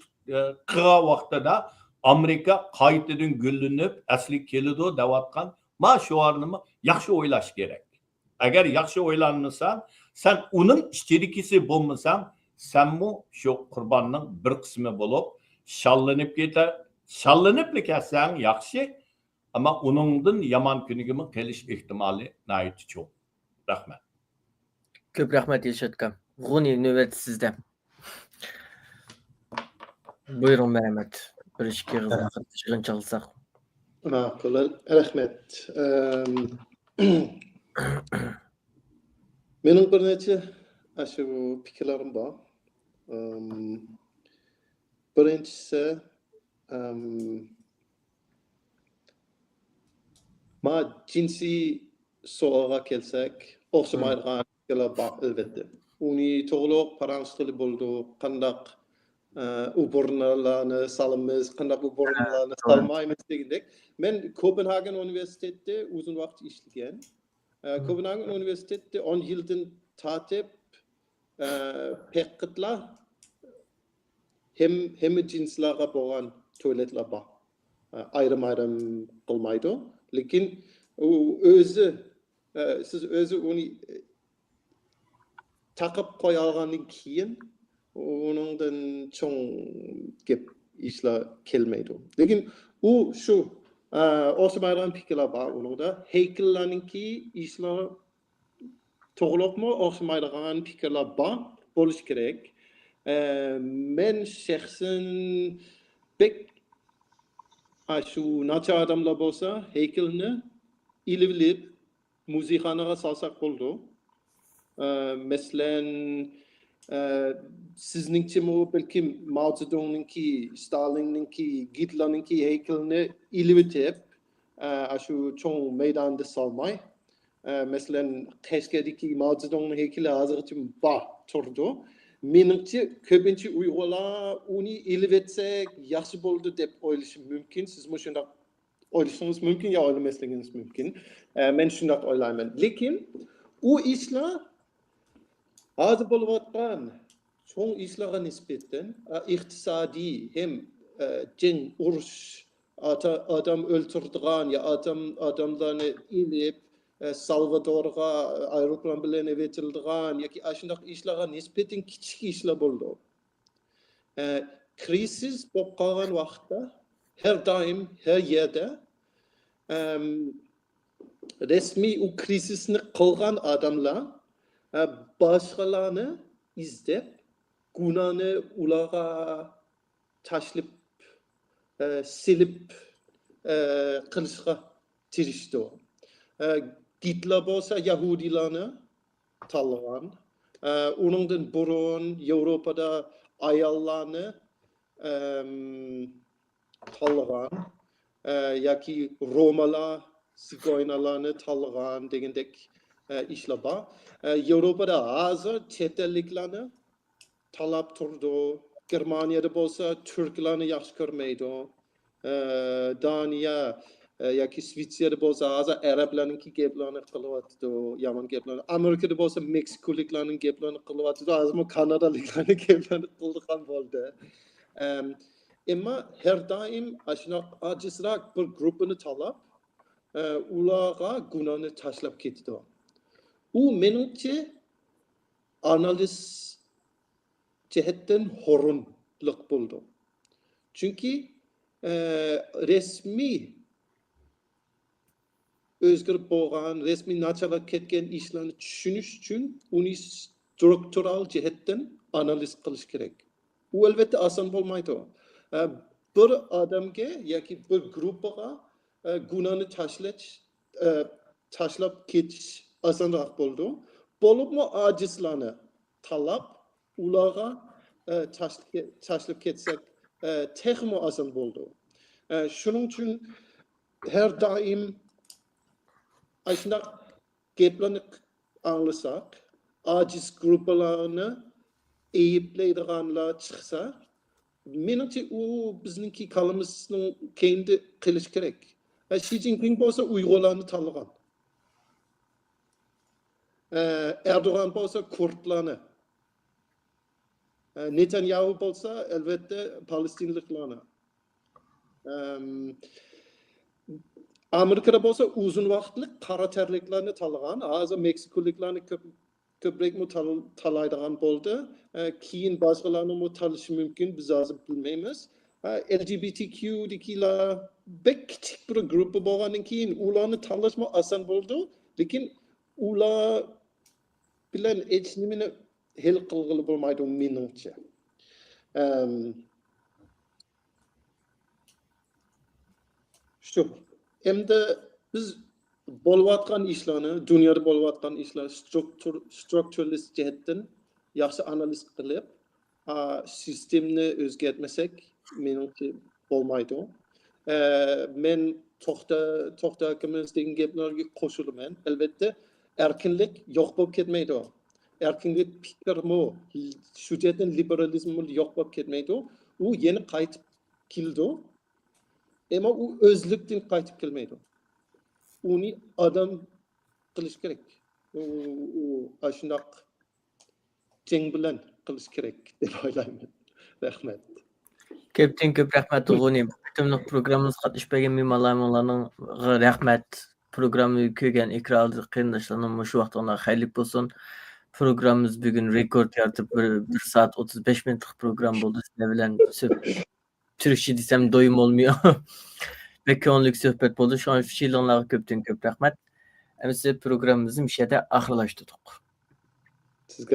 qilgan vaqtida Amerika qaytadan gullanib asli keladi deyotgan ma shuarni yaxshi o'ylash kerak. Agar yaxshi o'ylanmasan, sen uning ishtirikisi bo'lmasan, senmi shu qurbonning bir qismi bo'lib shallanib ketar. Shallanib ketsang yaxshi, ammo uningdan yomon kuniga kelish ehtimoli nihoyat cho'q. Rahmat. Ko'p rahmat Yeshotqam. G'uni navbat sizda. Buyurun Mehmet. Bir ikki yig'in chalsak. Ma'qul, rahmat. Mening bir necha shu fikrlarim bor. Birinchisi ma jinsiy so'roqqa kelsak, o'xshamaydigan fikrlar bor albatta. Uni to'g'riq paranjlik bo'ldi, qandaq u burunlarni salamiz, qandaq u burunlarni salmaymiz degandek. Men Kopenhagen Universitetida uzun vaqt ishlagan. Kopenhagen Universitetida 10 yildan tatib peqitlar hem cinslarga bo'lgan tualetlar bor. Ayrim qilmaydi. Lekin siz o'zi uni taqib qo'ya olgandan keyin uningdan cho'ng gap ishlar kelmaydi. Lekin u shu o'xshamaydigan fikrlar bor uningda. Heykellarningki ishlar to'g'riqmi o'xshamaydigan fikrlar bor bo'lish kerak. Men shaxsan shu nacha odamlar bo'lsa heykelni ilib muzeyxonaga solsak bo'ldi. Masalan sizningcha balkim Mao Zedongninki, Stalinninki, Hitlerninki heykelni ilib shu cho'ng maydonda solmay, masalan Qashqardagi Mao Zedongning heykeli hozircha bor turdi. Menimcha ko'pincha Uyg'urlar uni ilib etsak yaxshi bo'ldi deb o'ylashim mumkin. Siz shunday o'ylashingiz mumkin yo o'ylamasligingiz mumkin. Men shunday o'ylayman. Lekin u ishlar hozir bo'layotgan cho'ng ishlarga nisbatan iqtisodiy hem jang urush odam o'ltirdigan ya odamlarni ilib Salvadorga aeroplan bilan evetildigan yoki shunday ishlarga nisbatan kichik ishlar bo'ldi. Kriz bo'lib qolgan vaqtda her doim her yerda resmiy u krizisni qilgan odamlar boshqalarni izlab gunohni ularga tashlab silib qilishga tirishdi. Hitler bo'lsa Yahudilarni tanlagan. Uningdan burun Yevropada ayollarni tanlagan. Yoki Romalar, Sigoynalarni tanlagan degandek ishlar bor. Yevropada hozir chet elliklarni talab turdi. Germaniyada bo'lsa turklarni yaxshi ko'rmaydi. Daniya yoki Svetsiyada bo'lsa hozir arablarningki gaplarni qilyapti, yomon gaplarni. Amerikada bo'lsa Meksikoliklarning gaplarini qilyapti, hozir Kanadaliklarning gaplarini qildigan bo'ldi. Ammo har doim shunaqa ojizroq bir guruhni tanlab, ularga gunohni tashlab ketdi. U menimcha analiz jihatdan horunliq bo'ldi. Chunki resmiy o'zgarib bo'lgan, resmiy nachalab ketgan ishlarni tushunish uchun uni struktural jihatdan analiz qilish kerak. U albatta oson bo'lmaydi. Bir odamga yoki bir guruhga gunohni tashlab ketish osonroq bo'ldi. Bo'libmi ojizlarni talab ularga tashlab ketsak texmo oson bo'ldi. Shuning uchun har doim shunday gaplarni anglasak, ojiz guruhlarni ayiblaydiganlar chiqsa, menimcha u bizningki kalamizning keyinda qilish kerak. Xi Jinping bo'lsa Uyg'urlarni tanlagan. Erdo'g'an bo'lsa kurdlarni. Netanyahu bo'lsa albatta Palestinliklarni. Amerikada bo'lsa uzun vaqtlik qora terliklarni tanlagan, hozir Meksikoliklarni ko'proq tanlaydigan bo'ldi. Keyin boshqalarni tanlashi mumkin, biz hozir bilmaymiz. LGBTQ'dikilar bek kichik bir guruh bo'lgandan keyin ularni tanlash oson bo'ldi, lekin ular bilan hech nimani hal qilg'ili bo'lmaydi menimcha. Shu. Endi biz bo'layotgan ishlarni, dunyoda bo'layotgan ishlar strukturalist jihatdan yaxshi analiz qilib, sistemni o'zgartmasak, menimcha bo'lmaydi. Men to'xta akamiz degan gaplarga qo'shilaman. Albatta, erkinlik yo'q bo'lib ketmaydi. Erkinlik fikrmi, shu yerdan liberalizm yo'q bo'lib ketmaydi. U yana qaytib keldi. Ammo u o'zlikdan qaytib kelmaydi. Uni odam qilish kerak. U shundoq jang bilan qilish kerak deb o'ylayman. Rahmat. Ko'p rahmat o'g'ini. Bitimliq programmamiz qatnashmagan mehmonlarning rahmat. Programmani ko'rgan ekran qarindoshlarning shu vaqtda xayrli bo'lsin. Programmamiz bugun rekord yaratib 1 soat 35 minutlik program bo'ldi. Sizlar bilan Türkçe desem doyum olmuyor. Ve konulik sohbet bo'ldi. Şu an fikirlerine köp rahmet. Hem size programımızın bir şeyde ahırlaştırdık. Sizga